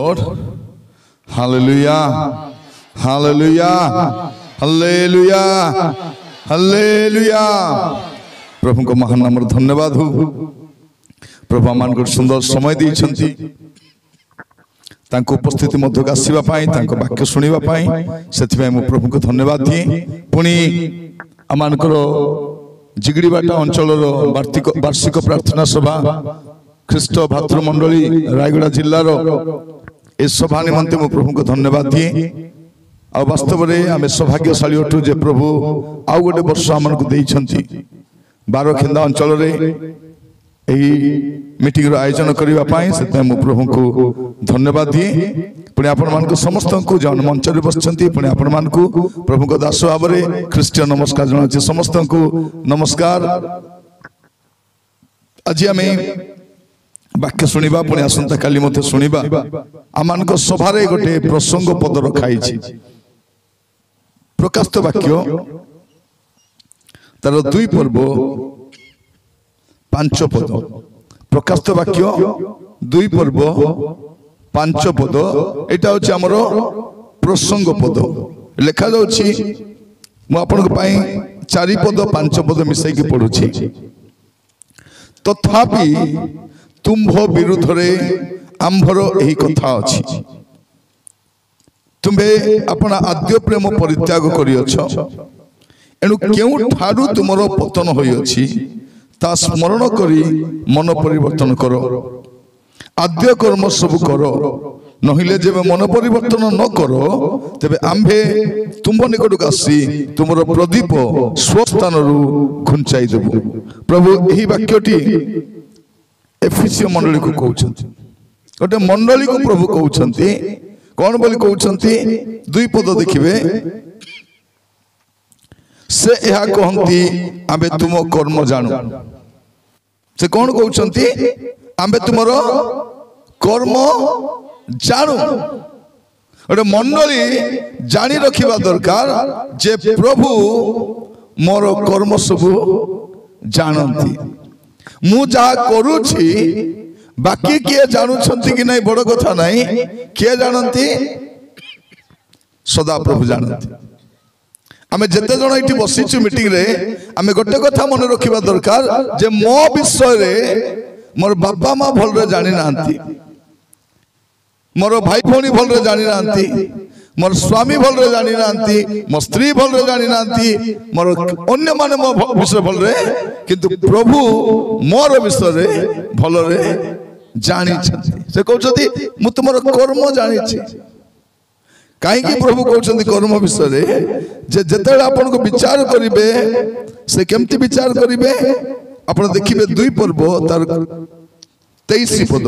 Lord. Hallelujah. Hallelujah. Hallelujah. Hallelujah. प्रभु को महान नाम धन्यवाद हो। प्रभु आमान को सुंदर समय देइछंती तांको उपस्थिति मध्य आसीबा पाई तांको वाक्य सुनिबा पाई सेथिबे मु प्रभु को धन्यवाद दिए। पुणी आमान को जिगड़ीबाटा अंचलर वार्षिक प्रार्थना सभा ख्रीष्ट भातृमंडली रायगड़ा जिल्लार ए सभा निमंते मु प्रभु को धन्यवाद दिए। आ वास्तव में आम सौभाग्यशाली अटू जे प्रभु आउ गोटे वर्ष आम को देइछंती बारखेंदा अंचल मीटिंग आयोजन करने से मु प्रभु को धन्यवाद दिए। पुणी आपण समस्त को जन मंच बसती पुणी आपण को प्रभु को दास भाव में ख्रीष्टीय नमस्कार जनाऊँ समस्त को नमस्कार। आज आम वाक्य शुणा पुणी आसंता काली मत शुणा आम सभारे गोटे प्रसंग पद रखाई प्रकाशित वाक्य तार 2 पर्व 5 पद प्रकाशित वाक्य 2 पर्व 5 पद एटा होछि हमर प्रसंग पद लिखा जाउछि। मु आपन को पई 4 पद 5 पद मिसाई के पढुछि। तथापि तुम्भ विरुद्ध रे आंभर एही कथा अछि तुम्हे अपना आद्य प्रेम परित्याग करियछ एणु केउ ठारू तुमरो पतन होइछि ता स्मरण करी मन परिवर्तन करो आद्य कर्म सब करो नहिले जेबे मन परिवर्तन न करो तेबे आंभे तुम निकटक आसी तुमरो प्रदीप स्वस्थान रु घुंचाई देबु। प्रभु एही वाक्यटी एफिसियो मंडली को कहउछंती गोटे मंडली को प्रभु कहउछंती कौन बोली कहउछंती 2 पद देखिबे से यह कहती आंबे तुम कर्म जानू से कौन कहउछंती आंबे तुमरो कर्म जानू गोटे मंडली जानी रखिबा दरकार जे प्रभु मोर कर्म सब जानती मु जहा करूछि बाकी किए जानुछंती कि नहीं बड़ कथा नहीं किए जानती सदा प्रभु जानती। आमे जते जण इठी बसिछु मीटिंग रे आमे गोटे कथा मन रखिबा दरकार जे मो विषय रे मोर बाबा मां भल रे जानि नांती मोर भाई भौणी भल रे जानि नांती मोर स्वामी भल रे जानि नांती मो स्त्री भल रे जानि नांती मोर अन्य माने मो विषय भल रे किंतु प्रभु मोर विषय रे भल रे जानि छथि से कहउछथि मु तुमर कर्म जानि छी कहीं प्रभु कहते कर्म विषय रे जे जते आपन को विचार करिवे से केमती विचार करिवे आपन देखिबे 2 पर्व तार 23 पद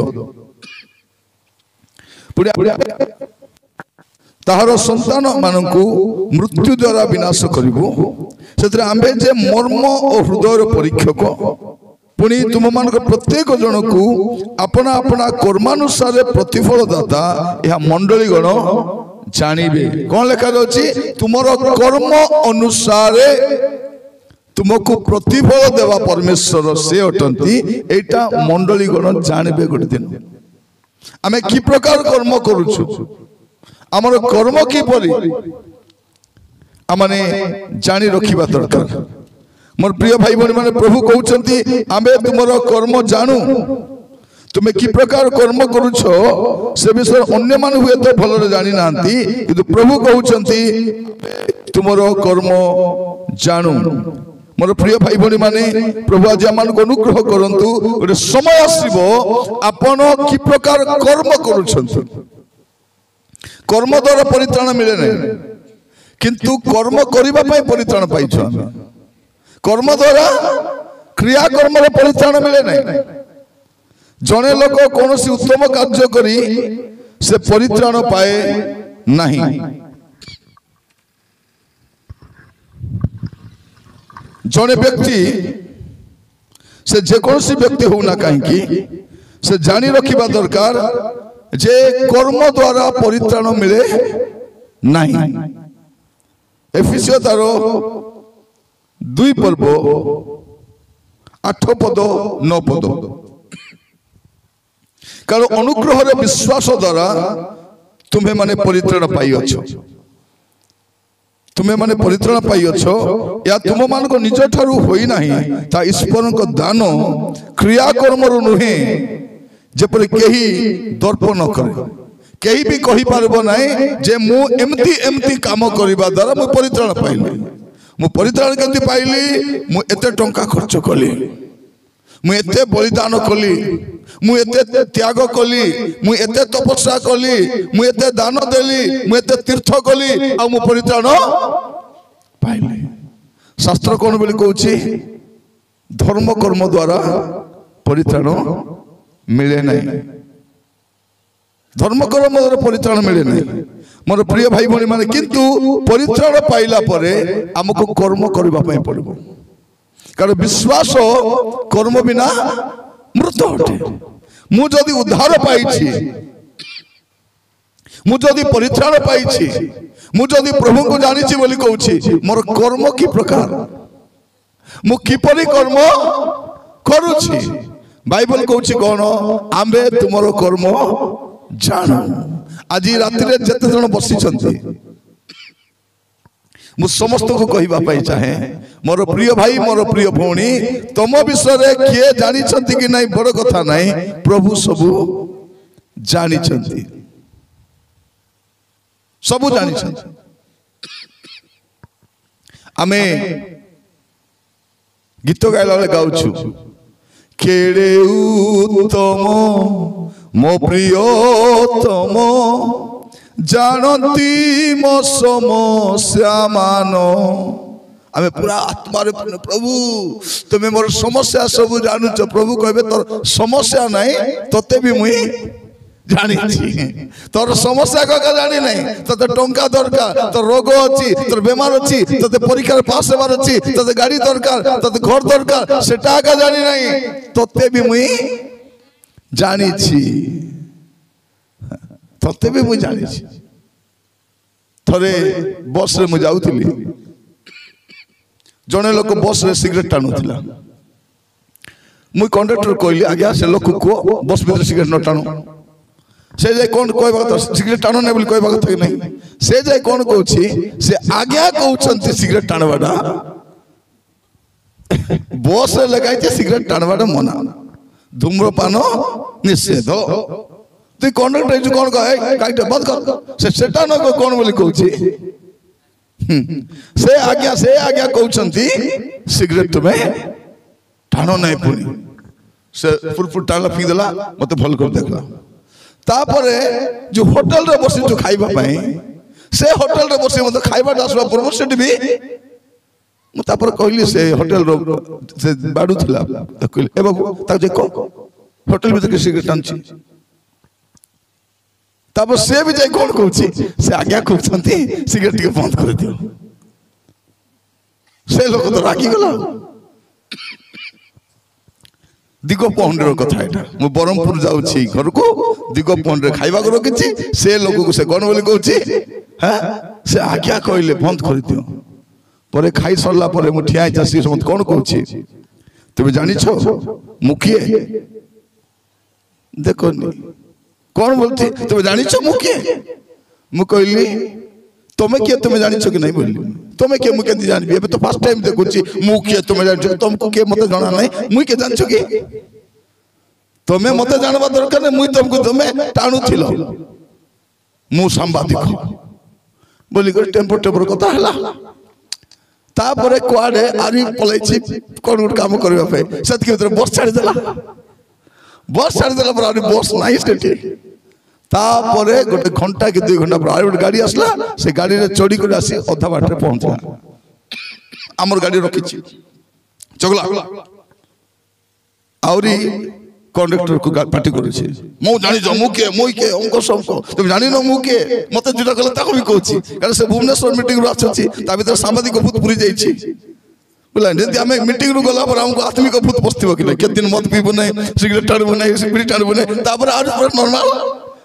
ताहार संतान मानकु मृत्यु द्वारा विनाश करिवो सेतरे आंबे जे मर्म और हृदय परीक्षक पुणी तुम मान प्रत्येक जन को अपना अपना कर्मानुसार प्रतिफल दाता यह मंडली गण जानिबे। कौन लिखा जाउछि तुमरो कर्म अनुसार तुमको प्रतिफल देवा परमेश्वर से अटंती एटा मंडली गण जानिबे। गोटे दिन आमे की प्रकार कर्म करूछु हमर कर्म की परि आमने जानि रखिबा दरकार। मोर प्रिय भाई बहन माने प्रभु कहउछंती आमे तुमरो कर्म जानू तुम्हें कि प्रकार कर्म करुछो से विषय अन्य मान हुए तो भल रे जानि नांती किंतु प्रभु कहउछंती तुमरो कर्म जानू। मोर प्रिय भाई बहन माने प्रभु आज आमान को अनुग्रह करंतु गोटे समय आसीबो आपण कि प्रकार कर्म करुछंती कर्म द्वारा परित्राण मिले नै किंतु कर्म करिबा पई परित्राण पाइछो हम कर्म द्वारा क्रिया कर्म रे परित्राण मिले नै जने लोक कौन सी उत्तम कार्य करी से परित्राण पाए नहीं जने व्यक्ति से जेकोसी व्यक्ति होना कहीं से जानी रखिबा दरकार जे कर्म द्वारा परित्राण मिले नहीं। एफिसियो तारो 2 पर्व 8 पद 9 पद कारण अनुग्रह रे विश्वास द्वारा तुम्हें माने परित्राण पाई अछ तुम्हें माने परित्राण पाई अछ या तुम मान को निज ठारू होई नाही ता ईश्वर को दान क्रिया कर्म रु नुहे जेपरि केही दर्प न करे केही भी कहि पारबो नाही जे मु एमती एमती काम करबा द्वारा मु परित्राण पाइली मु परित्राण केमती पाइली मु एते टंका खर्च कली मु एते बलिदान कली मु एते त्याग कली मु एते तपस्या कली मु एते दान देली मु एते तीर्थ कली आ मु परित्राण पाइली शास्त्र कोन बोली कहूची धर्म कर्म द्वारा परित्राण मिले नहीं धर्म कर्म द्वारा परित्राण मिले नहीं मोर प्रिय भाई भणी माने किंतु परित्राण पाइला परे हमको कर्म करबा पई पड़बो कारण विश्वास कर्म बिना मृत अटे मु जदि उद्धार पाइछि मु जदि परित्राण पाइछि मु जदि प्रभु को जानिछि बोली कहूछि मोर कर्म की प्रकार मु किपरि कर्म करूछि बाइबल कहूछि कोन आंबे तुमरो कर्म जानो आज राति रे जते जण बसी छथि मु समस्त को कहिबा पाई चाहे मोर प्रिय भाई मोर प्रिय भौणी तुम विषय रे किए जानि छथि कि नहीं बड़ कथा नहीं प्रभु सबु जानि छथि सबु जानि छथि आमे गीत गाइला ले गाउछु केड़े उत्तम मो प्रियतम जानती मो समस्या मानो आमे पूरा आत्मा रे प्रभु तुम्हें मोर समस्या सब जानुच प्रभु कहबे तोर समस्या नहीं तते भी मुई जानी छी तोर समस्या का जानी नहीं तते टंका दरकार तोर रोग अछि तोर बीमार अछि तते परीक्षा पास हेबार अछि तते गाड़ी दरकार तते घर दरकार सेटा का जानी नहीं तते भी मुई जानी छी तते भी मुई जानी छी थरे बस रे मु जाउतिली जने लोक बस रे सिगरेट टानुथिला मुई कंडक्टर कहली आज्ञा से लोक को बस भीतर सिगरेट न टानु से जाय कोन कहबा त सिगरेट टानु नै बोली कहबा त नहीं से जाय कोन कहउछि से आज्ञा कहउछंती सिगरेट टानबाडा बस रे लगाइते सिगरेट टानबाडा मना धूम्रपान निषेध तु कंडक्टर जो कोन कहे काइटे बंद कर से सेटा न कोन बोली कहउछि से आज्ञा कहउछंती सिगरेट में टानो नै पुनी से फुरफुर टाला पी देला मते भल कर देखला तापरे जो होटल रे बसी जो खाइबा पई से होटल रे बसी मते खाइबा दासवा पूर्व सेट भी मु तापर कहली से होटल रो से बाडू थिला कहली ए बाबू ता जे को होटल में सिगरेट टानछि तापर से भी जाय कोन कहउछि से आज्ञा कहउछंती सिगरेट के बंद कर दियो से लोक तो राखी गला दिगोपहंडर कथा एटा मु बरमपुर जाउछि घर को दिगोपहंडर खाइबा को रखिछि से लोक को से कोन बोली कहउछि हां से आज्ञा कहले बंद कर दियो परे खाई सरला परे मु ठिया जासी समत कोन कहउछि तुम जानि छो मुखिए देखो नी कौन बोलती तुम जानी छो मुखे मु कहली तुम के तुम जानी छो कि नहीं बोली तुम के मु केंती जानबी एबे तो फर्स्ट टाइम देखुची मुखे तुम जानी छो तुमको के मते जाना नहीं मुई के जान छो कि तुम मते जानबा दरकार नहीं मुई तुमको तुम टाणु थिलो मु सांबादिक बोली कर टेम्पो कथा हला तापरे कुआडे आरी पलाइछि कोन काम करबा पे सत के भीतर बस छाड़ी देला बस छाड़ी देला पर आरी बस नाही स्टेटी तापरे गोटे घंटा के 2 घंटा पर आरी गोटे गाड़ी आसला से गाड़ी रे चोरी कर आसी अधा बाट रे पहुंचला हमर गाड़ी रखिछि चगला आउरी कंडक्टर को पार्टी करे छी मो जानि जो मुके मोई के हमको सबको तुम जानि न मुके मते जुटा कले ताको भी कहछि कारण से भुवनेश्वर मीटिंग रो आछछि ता भीतर सांबादिक भूत पुरी जाई छी बोला जदी हमें मीटिंग रो गला पर हमको आत्मिक भूत पस्तिबो कि के दिन मत पीबो नै सिगरेट टाड़बो नै सिगरेट टाड़बो नै तापर आज पर नॉर्मल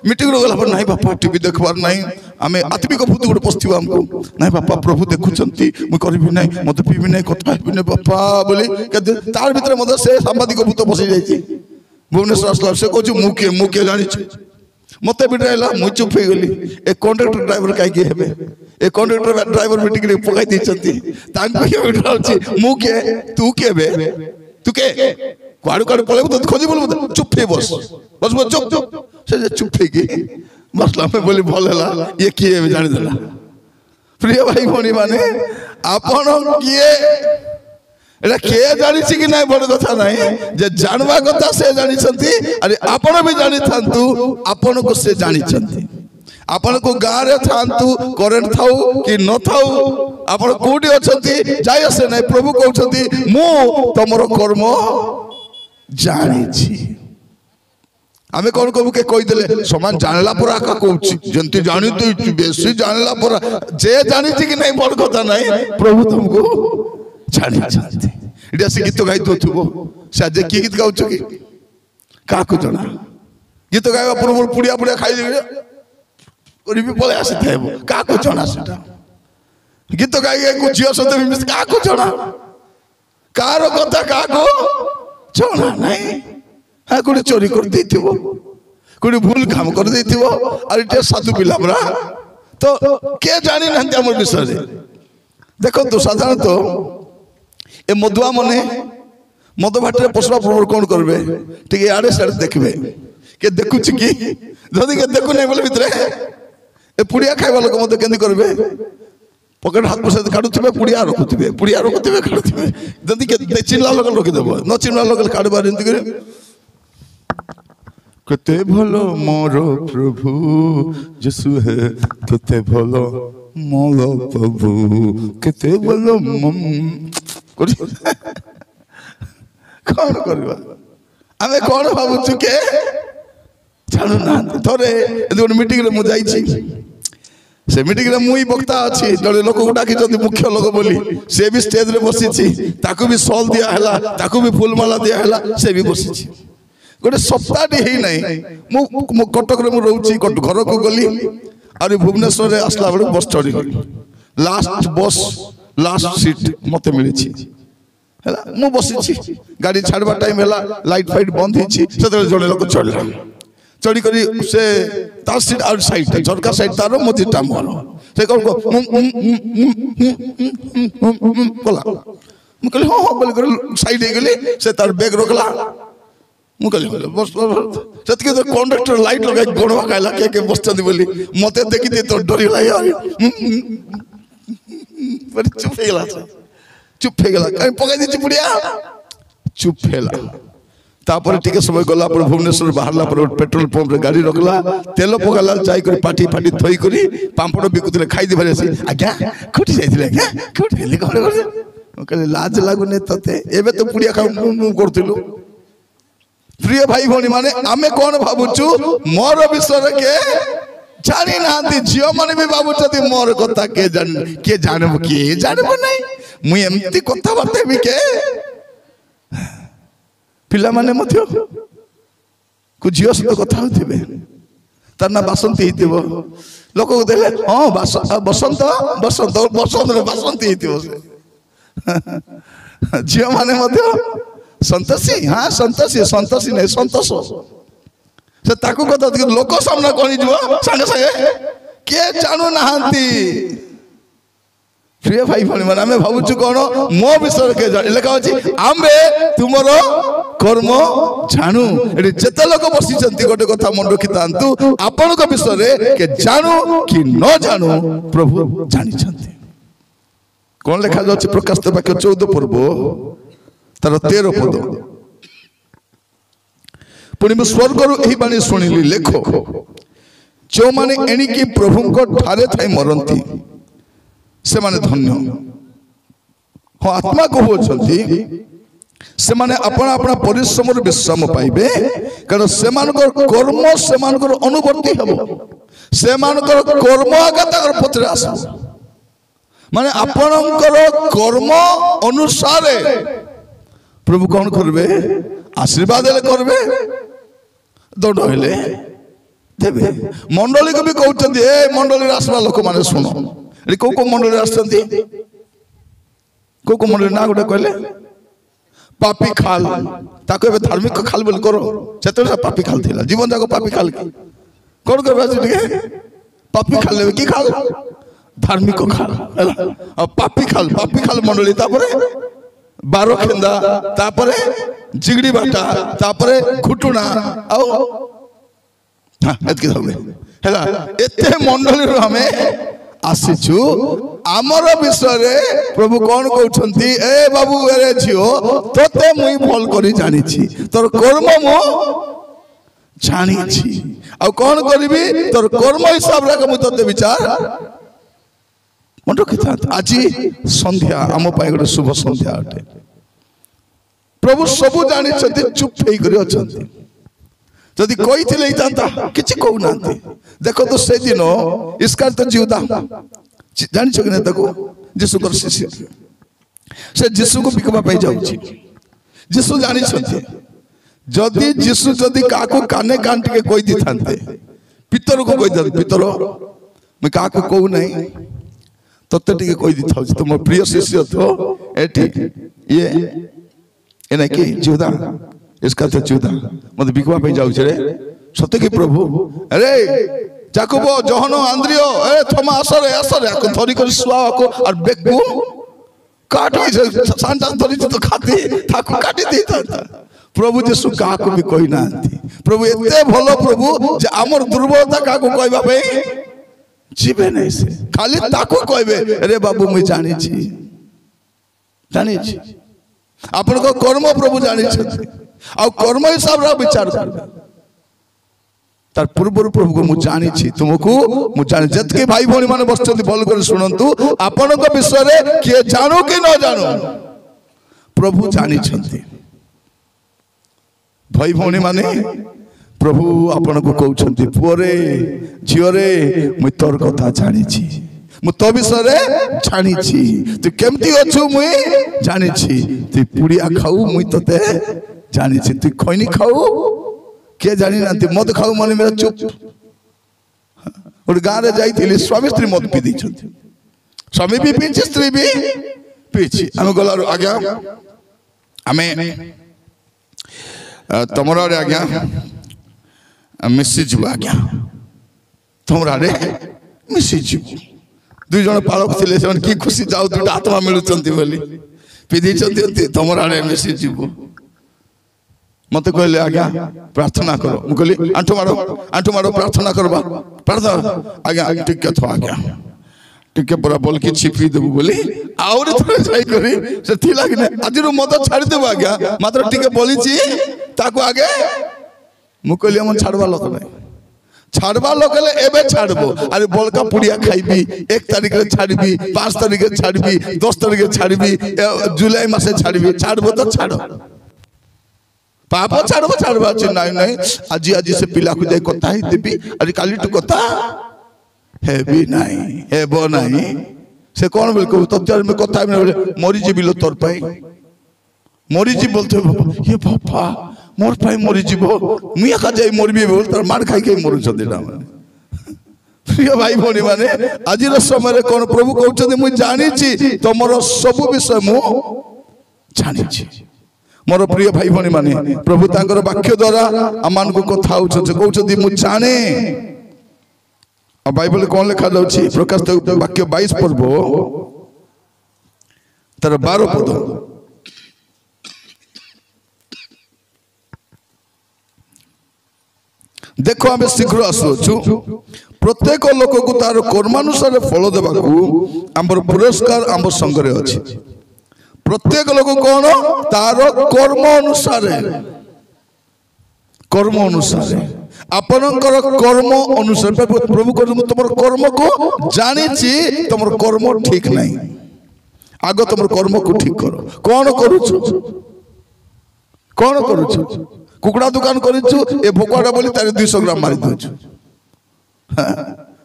मीटिंग रो गला पर नहीं बापा टीवी देखबार नहीं हमें आत्मिक भूत गुड पस्तिबो हमको नहीं बापा प्रभु देखुचंती मु करबी नहीं मत पीबी नहीं कथा हेबी नै बापा बोली के तार भीतर मते से सांबादिक भूत बसि जाई छी भुवनेश्वर आसला से कहूँ मुझे जानी मत बिटाइला मुझे चुप हो गली ए कंडक्टर ड्राइवर कहीं हे ए कंडक्टर ड्राइवर मीटिंग पकई मुझे तू किए तू के कुआड़ कुआड़ पलू तो खोजी बोल चुप बस बस बस चुप चुप से चुप बसला मैं बोली भल है ये किए जानीदेला प्रिय भाई भौणी मैंने आपण किए एटा के जानी कि ना बड़ कथा ना जे जानवा कथा से जानी अरे आपण भी जानी थांतु आपण को से जानी आपण को गाँव रे थांतु करेंट थाउ कि न थाउ आपण कोठी अछंती जाय से ना प्रभु कहउछंती मु तमरो कर्म जानी छी आमे कौन कहू के कही देले समान जानला पर आका कहउछि जंती जानी तो बेसी जानला पर जे जानी कि नहीं बड़ कथा नहीं प्रभु तुमको जानी जानते इटा से गीत गाई दोथुबो से आज की गीत गाउछ कि का को जना गीत गाइबा पूर्व पुड़िया पुड़िया खाई देबे ओरी भी पळे आसी थाइबो का को जना सेटा गीत गाई को जियो सते मिस का को जना कार कथा का को जना नहीं हां कोडी चोरी कर देथिबो कोडी भूल काम कर देथिबो अरे टे साधु पिला बरा तो के जानी नहंती हमर विषय रे देखो तो साधारण तो ए मधुआ मने मद भाटे पशुआ प्रभु कौन करबे ठीक आड़े साड़े देखबे के देखुछि कि जदि के देखु नै बोले भितरे ए पुड़िया खाइबा लोक मते केंदी करबे पकेट हाथ पर से काडुथिबे पुड़िया रखुथिबे काडुथिबे जदि के चिल्ला लोक रखि देबो न चिल्ला लोक काडबा एंती करे कते भलो मोर प्रभु यीशु है कते भलो मोर प्रभु कते भलो कौन करवा आमे कौन भावुछु के जानू ना थोरे एदो मीटिंग रे मु जाई छी से मीटिंग रे मुई बक्ता अछि जड़े लोक को डाकी जदी मुख्य लोक बोली से भी स्टेज रे बसी छी ताकू भी सॉल दिया हला ताकू भी फूलमाला दिया हला से भी बसी छी गोटे सप्ताह टी ही नहीं मु कटक रे मु रहउची घर को गली अरे भुवनेश्वर रे असला बड़ बस चढ़ी लास्ट सीट मते मिली छी हला मु बसी छी गाड़ी छाड़बा टाइम हला लाइट फाइट बंद ही छी सेते जड़े लोक चढ़ला चढ़ी करी से तार सीट आउट साइड झरका साइड तारो मति टाम वाला से कोन को बोला मु कहली हां बोल कर साइड हे गेली से तार बैग रोकला मु कहली बस सेतके तो कंडक्टर लाइट लगा गणवा काला के बसचंदी बोली मते देखि दे तो डरी ला यार पर चुप हो गला कहीं पकाई दी पुड़िया चुप हेला तापर टिके समय गला पर भुवनेश्वर बाहरला पर पेट्रोल पंप रे गाड़ी रखला तेल पकाला चाय कर पाटी फाटी थई करी पांपड़ बिकुतले खाई दे भरे आज्ञा कोठी जाइथिले आज्ञा कोठी हेली कोन कर कहले लाज लागुने तते एबे तो पुड़िया खा मु करथिलु प्रिय भाई भौणी माने आमे कोन भाबुचु मोर विषय के जानी नांती जियो माने भी भाबुचती मोर कथा के जानबो नहीं मुई एमती कथा बाते भी के पिला माने मथि को जियो सहित कथा होथिबे तार ना बासंती हितिबो लोक को देले हां बसंत रे बासंती हितिबो से जियो माने मथि संतोषी हाँ संतोषी नहीं संतोष से ताकू कथा लोक सामना कौन जीव संगे संगे के जानू नाहांती प्रिय भाई भाई माने आमे भाबुछु कोन मो विषय के लेखा अछि आमे तुमरो कर्म जानू एडी जते लोक बसिचंती गोटे कथा मन रखि तांतु आपन को विषय रे के जानू कि न जानू प्रभु जानि छंती कोन लेखा जाछि प्रकाशित वाक्य 14 पर्व तार 13 पद पुणी मु स्वर्गर यही बाणी शुणिली लेख जो माने एणिकी प्रभु ठारे थाई मरती से माने धन्य हाँ आत्मा कहउछंती से माने अपना अपना परिश्रम विश्राम पाइबे कारण से कर्म से अनुवर्ती हम से कर्म आगे पत्र आस माने आपणकर कर्म अनुसार प्रभु कौन करबे आशीर्वाद करबे दंड हेले देबे मंडली को भी कहउछंती ए मंडली आसवा लोक माने सुनो ए को मंडली आछंती को मंडली ना गोटे कहले पापी खाल ताको एबे धार्मिक खाल बोल करो सेतो पापी खाल थिला जीवन जाको पापी खाल कोन करबा छै पापी खाल लेबे की खाल धार्मिक खाल अब पापी खाल मंडली तापरे बारो खेंदा तापरे जिगड़ी बाटा तापरे घुटुना आ हां एतके होबे हैला एते मंडली रो हमें आसीचु आमर विषय रे प्रभु कौन कहउछंती ए बाबू एरे झियो तोते मुई भल करी जानि छी तोर कर्म मो जानि छी आ कौन करबी तोर कर्म हिसाब रे मु तोते विचार मन रखिता आज संध्या आम पाई गोटे शुभ संध्या अटे प्रभु सबु जानि छथि चुप हेई करी अछंती जदि कोई थिले तांता किछि कहू नांती देखो तो से दिन इसका तो जीवदा जानि छ कि देखो यीशु कर शिष्य से यीशु को बिकबा पाई जाउ छी यीशु जानि छथि जदि यीशु जदि काको काने कान टिके कोई दी थांते पितर को कोई दे पितर मैं काको कहू नहीं तत्ते टिके कोई दी थाउ तुम प्रिय शिष्य तो एटी ये एना की जीवदा इसका तो चूदा मत बिकवा पे जाउ छरे सत्य की प्रभु अरे जाकुबो जोहनो आंद्रियो अरे थोमा असरे को थोड़ी कर सुआ को और बेकु काटी सांता थोड़ी तो खाती थाको काटी देता प्रभु यीशु का को भी कोई नांती प्रभु एते भलो प्रभु जे हमर दुर्बलता का को कहबा पे जीवे नहीं से खाली ताको कहबे अरे बाबू मैं जानि छी अपन को कर्म प्रभु जानि छथि आ कर्म हिसाब रा विचार कर तार पूर्व प्रभु को मु जानि छी तुमको मु जानि जतके भाई भौणी माने बसचंती भल कर सुनंतु आपन को विषय रे के जानो कि न जानो प्रभु जानि छथि भाई भौणी माने प्रभु आपन को कहउछंती पुरे झियो रे मु तोर कथा जानि छी मु तो विषय रे जानि छी तू केमती अछु मु जानि छी तू पुड़िया खाऊ मु तते जानि छी तू खैनी खाऊ के जानि नांती मद खाऊ माने मेरा चुप और गां रे जाईथिली स्वामी स्त्री मद पी दै छथि स्वामी भी पीछि स्त्री भी पीछि हम गलार आज्ञा हमें तमरा रे आज्ञा मैसेज आज्ञा तमरा रे मैसेज दुई जन पालक थिले से की खुशी जाऊ दुटा आत्मा मिलुचंती बोली पी दै छथि तमरा रे मैसेज मत कहले आज्ञा प्रार्थना करो मु कहली आंठू मारो प्रार्थना करबा प्रार्थना आज्ञा ठीक के थो आज्ञा ठीक के पूरा बोल के छिपी देबू बोली और थोड़े जाई करी से थी लागने आज रो मत छाड़ देबू आज्ञा मात्र ठीक के बोली छी ताको आगे मु कहली हम छाड़बा लोक नहीं छाड़बा लोक ले एबे छाड़बो अरे बोलका पुड़िया खाइबी 1 तारीख रे छाड़बी 5 तारीख रे छाड़बी 10 तारीख रे छाड़बी जुलाई मासे छाड़बी छाड़बो तो छाड़ो पाप छाड़बा नहीं आज से पिला को जाई कथा ही देबी अरे काली टू कथा हेबी नहीं हेबो नहीं से कौन बोल को तत्तर में कथा में मरी जीबी लो तोर पाई मरी जी बोलते ये बापा मोर पाई मरी जीबो मुया का जाई मरबी बोल तर मार खाई के मरु छदिना प्रिय भाई भौणी माने आज समय रे कौन प्रभु कहउछथि मु जानि छी तमरो सब विषय मु जानि छी मोर प्रिय भाई भौणी माने प्रभु तांकर वाक्य द्वारा अमान को कथा होछ कहउछथि मु जाने आ बाइबल कोन लिखा जाउछि प्रकाश वाक्य 22 पर्व तर 12 पद देखो आमे शीघ्र आसुछु प्रत्येक लोक को तार कर्मानुसार फल देबाकू हमर पुरस्कार हम संग रे अछि प्रत्येक लोक कौन तार कर्म अनुसार आपनकर कर्म अनुसार प्रभु तुम कर्म को जानी तुम कर्म ठीक नहीं आग तुम कर्म को ठीक करो कौन करुछु कुकुड़ा दुकान करिछु ए भोकड़ा बोली तारे 200 ग्राम मारी दोछु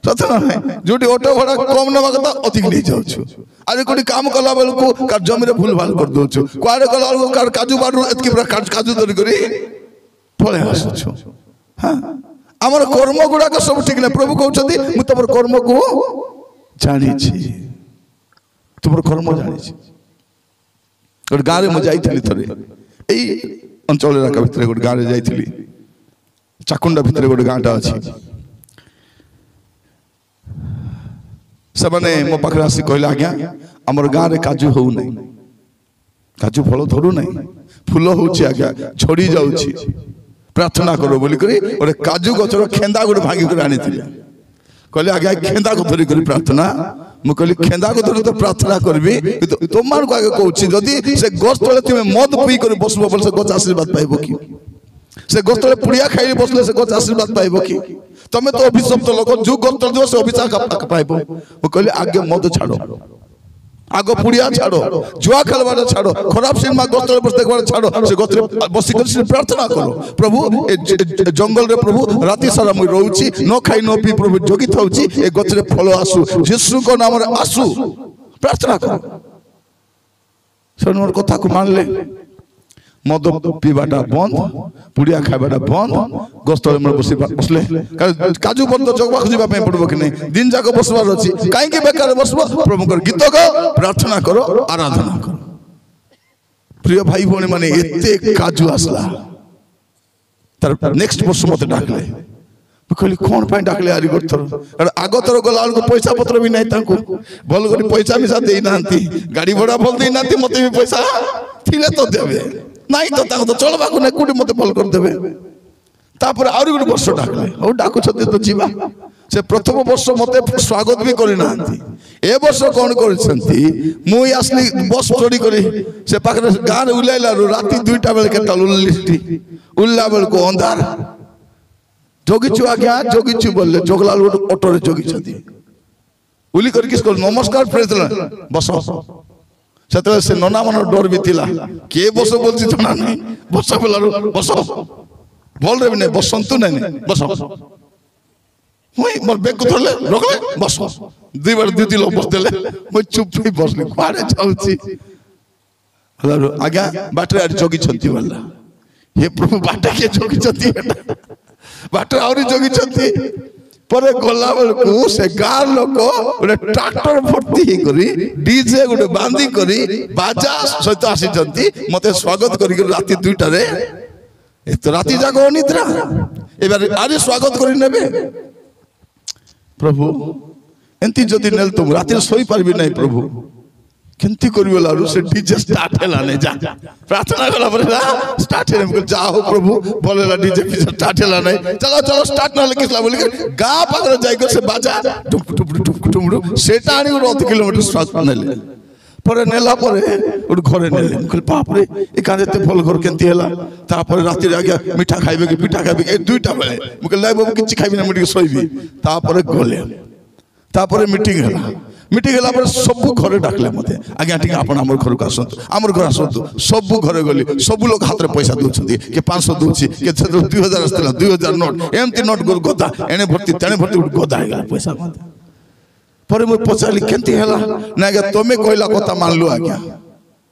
सत ना जोटी ऑटो भाड़ा कम नवा कथा अधिक नहीं जाउछु अरे कोडी काम कला बेल को कार जमी रे भूल भाल कर दोछु कुआरे कला बेल को कार काजू बाडू एतकी पूरा काजू धरि करी पळे आसुछु हां हमर कर्म गुडा का सब ठीक नै प्रभु कहउछथि मु तमर कर्म को जानि छी तुमर कर्म जानि छी और गारे म जाई थली थरे এই অঞ্চল এলাকা ভিতরে গোটে গাঁরে যাইছিলি চাকুଣ୍ଡା ভিতরে গোটে গাঁটা ଅଛି ସେମାନେ ମୋ ପାଖରେ ଆସି କହିଲେ ଆଜ୍ଞା ଆମର ଗାଁରେ କାଜୁ ହଉନାହିଁ କାଜୁ ଫଳ ଧରୁନାହିଁ ଫୁଲ ହଉଛି ଆଜ୍ଞା ଝଡ଼ି ଯାଉଛି ପ୍ରାର୍ଥନା କର ବୋଲିକରି ଗୋଟେ କାଜୁ ଗଛର ଖେନ୍ଦା ଗୋଟେ ଭାଙ୍ଗିକରି ଆଣିଥିଲେ କହିଲେ ଆଜ୍ଞା ଖେନ୍ଦାକୁ ଧରିକରି ପ୍ରାର୍ଥନା ମୁଁ କହିଲି ଖେନ୍ଦାକୁ ଧରି ତ ପ୍ରାର୍ଥନା କରିବି କିନ୍ତୁ ତୁମମାନଙ୍କୁ ଆଗେ କହୁଛି ଯଦି ସେ ଗଛ ତଳେ ତୁମେ ମଦ ପିଇକରି ବସିବ ବୋଲେ ସେ ଗଛ ଆଶୀର୍ବାଦ ପାଇବ କି ସେ ଗଛ ତଳେ ପୁଡ଼ିଆ ଖାଇକି ବସିଲେ ସେ ଗଛ ଆଶୀର୍ବାଦ ପାଇବ କି ତମେ ତ ଅଭିଶପ୍ତ ଲୋକ ଯୋଉ ଗଛ ତଳେ ଯିବ ସେ ଅଭିଶାପ ପାଇବ ମୁଁ କହିଲି ଆଗେ ମଦ ଛାଡ଼ आग पुड़िया छाड़ जुआ खेलवा छाड़ खराब सिनेमा गछ तले बस देखवा छाड़ से गछ बसी कर प्रार्थना करो प्रभु जंगल रे प्रभु राति सारा मुई रहउची न खाई न पी प्रभु जोगी थाउची ए गछ रे फल आसु यीशु को नाम रे आसु प्रार्थना करो सनमर कथा को मानले मद पीवाटा बंद पुड़िया खाइबाटा बंद गछ तले मन बसले काजू बंद जगवा खुजिबा पे पड़बो कि नहीं दिन जाक बसबार अछि काहे के बेकार बसबो प्रभुकर गीत गाओ प्रार्थना करो आराधना करो प्रिय भाई भौणी माने एते काजू आसला तर नेक्स्ट वर्ष मते डाकले कहली कौन पाई डाकले आरी गोथर आग थर गला को पैसा पत्र भी नहीं तांको भल करी पैसा मिसा देई नांती गाड़ी भड़ा भल देई नांती मते भी पैसा थिले तो देबे नहीं तो ताको तो चलबा को नहीं कुटी मते भल कर देबे तापर आरी गोटे वर्ष डाकले ओ डाकु छते तो जीवा से प्रथम वर्ष मते स्वागत भी करि नांती ए वर्ष कोन करछंती मुई असली बस चोरी करी से पाखरे गार उलाइला राती 2टा बेले केटा उल्लिस्टी उल्ला बेल को अंधार जोगिचु आज्ञा जोगिचु बोलले जोगलाल ऑटो रे जोगी छथि उली कर किस को नमस्कार प्रेज बस सेते से नना मन डर भी थिला के बस बोलछि जना नहीं बस बोलारो बस बोल रे नहीं बसंतु नहीं बस मुई मोर बैग को धरले रखले बस दुई बार दुई लोग बस देले मुई चुप ही बसली कुआरे जाउछि बोलारो आज्ञा बाटरे जोगी छथि बोलला हे प्रभु बाटा के जोगी छथि बाटर आउरी जोगी छथि परे गला बेलकु से गार लोक गोटे ट्रैक्टर भर्ती करी डीजे गोटे बांधी करी बाजा सहित आसी छथि मते स्वागत करी राती 2टा रे ए तो राती जागो निद्रा एबार आरे स्वागत करी नेबे प्रभु एंती जदी नेल तुम राती सोई पारबी नहीं प्रभु केंती करिवलारु से डीजे स्टार्ट हैला ने जा प्रार्थना कला परेला स्टार्ट है हमको जाओ प्रभु बोलेला डीजे स्टार्ट हैला नहीं चलो चलो स्टार्ट ना लिखला बोली गा पाकर जाई को से बाजा टुप टुप टुप टुप सेटा आनी 1 किलोमीटर स्वागत नेले परे नेला परे उड घरे नेले कहल बाप रे ए कांदेते फल घर केंती हैला तापर राती रे आगे मीठा खाइबे कि पिठा खाइबे ए 2टा बेले मके लाई बाबू किछि खाइबे ना मुडी सोइबी तापर गले तापर मीटिंग हैला मीटिंग हला पर सब घरे डाकले मते आज्ञा ठीक आपण हमर घर को आसंतु हमर घर आसंतु सब घरे गली सब लोग हाथ रे पैसा दोछथि के 500 दोछि के 2000 असला 2000 नोट एमती नोट गोल गदा एने भर्ती तेने भर्ती गदा हैगा पैसा मते पर मो पचाली केंती हला ना के तमे कहला कथा मानलु आज्ञा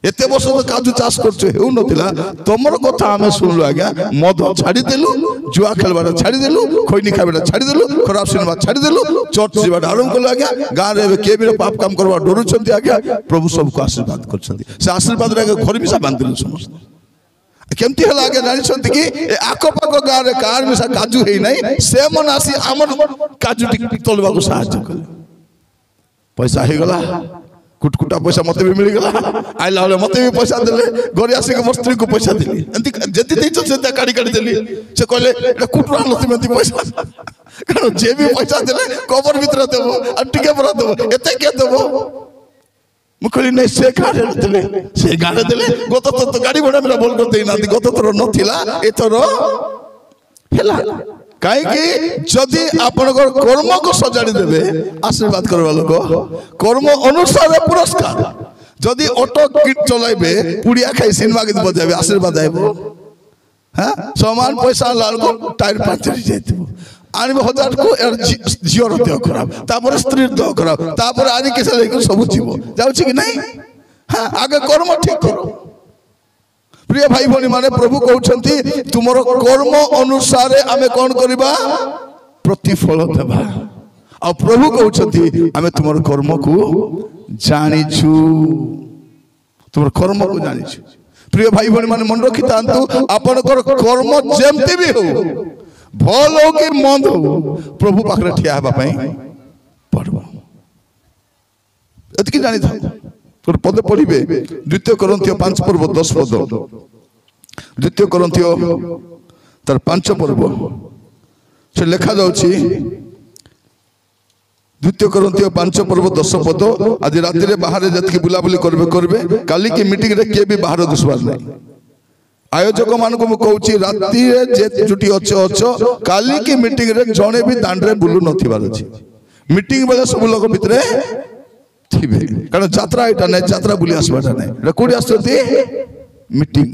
एते वर्ष तो काजू चाष करछ हेउ नथिला तमर कथा हमें सुनलु आज्ञा मद छाड़ी देलु जुआ खेलबाटा छाड़ी देलु खैनी खाइबाटा छाड़ी देलु खराब सिनेमा छाड़ी देलु चर्च जीवाटा आरंभ कलु आज्ञा गां रे के भी पाप काम करबा डरु छथि आज्ञा प्रभु सबको आशीर्वाद करछथि से आशीर्वाद रे घर मिसा बांधिलु समस्त केमती हला आज्ञा जानि छथि कि ए आको पाको गां रे कार मिसा काजू हेइ नै से मन आसी हमर काजू टिक तोलबा को सहायता कले पैसा हे गला कुटकुटा पैसा मते भी मिल गला आइला वाले मते भी पैसा देले घरे आसी के स्त्री को पैसा देली एंती जति दैछ से काडी काडी देली से कहले एटा कुटरा लति मते पैसा कारण जे भी पैसा देले कवर भीतर देबो आ टिके पर देबो एते के देबो मुखली नै से गाड़े देले गत तो गाड़ी भड़ा मेरा बोल कर देई ना गत तो नथिला एथरो हेला काहे कि जदि आपन कर्म को सजाड़ी देबे आशीर्वाद करबा लोक कर्म अनुसार पुरस्कार जदि ऑटो किट चलाइबे पुड़िया खाई सिनेमा गीत बजाबे आशीर्वाद आइबो हां समान पैसा लाल को टायर पांचरी जाइतबो आनिबो 1000 को जियोर देह खराब तापर स्त्री देह खराब तापर आनी किसे लेको सब जीवो जाउछि कि नहीं हां आगे कर्म ठीक करो प्रिय भाई भौणी माने प्रभु कहउछंती तुमरो कर्म अनुसार आमे कोन करबा प्रतिफल देबा आ प्रभु कहउछंती आमे तुमरो कर्म को जानिछु तुमरो कर्म को जानिछु प्रिय भाई भौणी माने मन रखि तांतु आपनकर कर्म जेमती भी हो भल हो कि मंद हो प्रभु पाखरे ठिया हेबा पई पड़बो एतकी जानि था तो पद पढ़िबे द्वितीय कोरिन्थियो 5 पर्व 10 पद द्वितीय कोरिन्थियो तार 5 पर्व से लिखा जाउछि द्वितीय कोरिन्थियो 5 पर्व 10 पद आज राति रे बाहर जतकी बुलाबुली करबे काली की मीटिंग रे के भी बाहर दुसबार नहीं आयोजक मान को कहूँ राति जे जुटी अच्छे काली की मीटिंग रे जड़े भी दांड रे बुलू नथिबार अछि मीटिंग बेले सब लोग भितरे थिबे कारण यात्रा एटा नै यात्रा बुली आसबाटा नै रे कोडी आसथि मीटिंग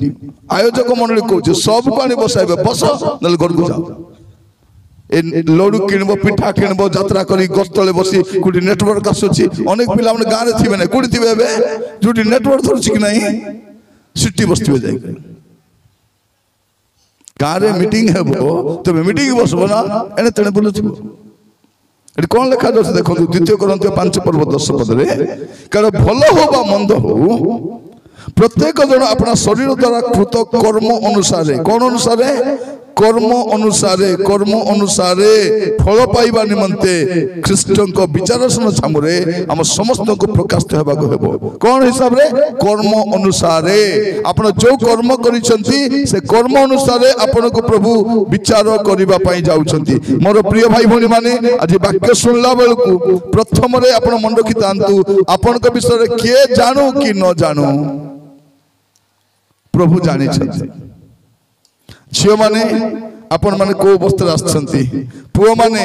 आयोजक मंडली कहूँ सब को आनी बसाइबे बस नले घर को जाओ ए लडू किनबो पिठा किनबो यात्रा करी गस्तले बसी कोडी नेटवर्क आसुछि अनेक पिला मन गारे थिबे नै कोडी थिबे बे जुटी नेटवर्क धरछि कि नै सिटी बस्तिबे जाई गारे मीटिंग हेबो तबे मीटिंग बसबो ना एने तने बोलुथिबो एटी कोन लेखा दस देखो द्वितीय कोरिन्थियो 5 पर्व 10 पद रे कारण भलो हो बा मंद हो प्रत्येक जन अपना शरीर द्वारा कृत कर्म अनुसार कौन अनुसार कर्म अनुसार फल पाइबा निमंते ख्रीष्टन को विचारसन छामुरे हम समस्त को प्रकाशित हेबा को हेबो कौन हिसाब रे कर्म अनुसार आपण जो कर्म करिसंती से कर्म अनुसार आपण को प्रभु विचार करिबा पई जाउछंती मोर प्रिय भाई भौणी माने आज वाक्य सुनला बेलकु प्रथम रे आपण मन रखि तांतु आपण को विषय रे के जानू कि न जानू प्रभु जानी छथि झियो माने आपण माने को अवस्था आछंती पुओ माने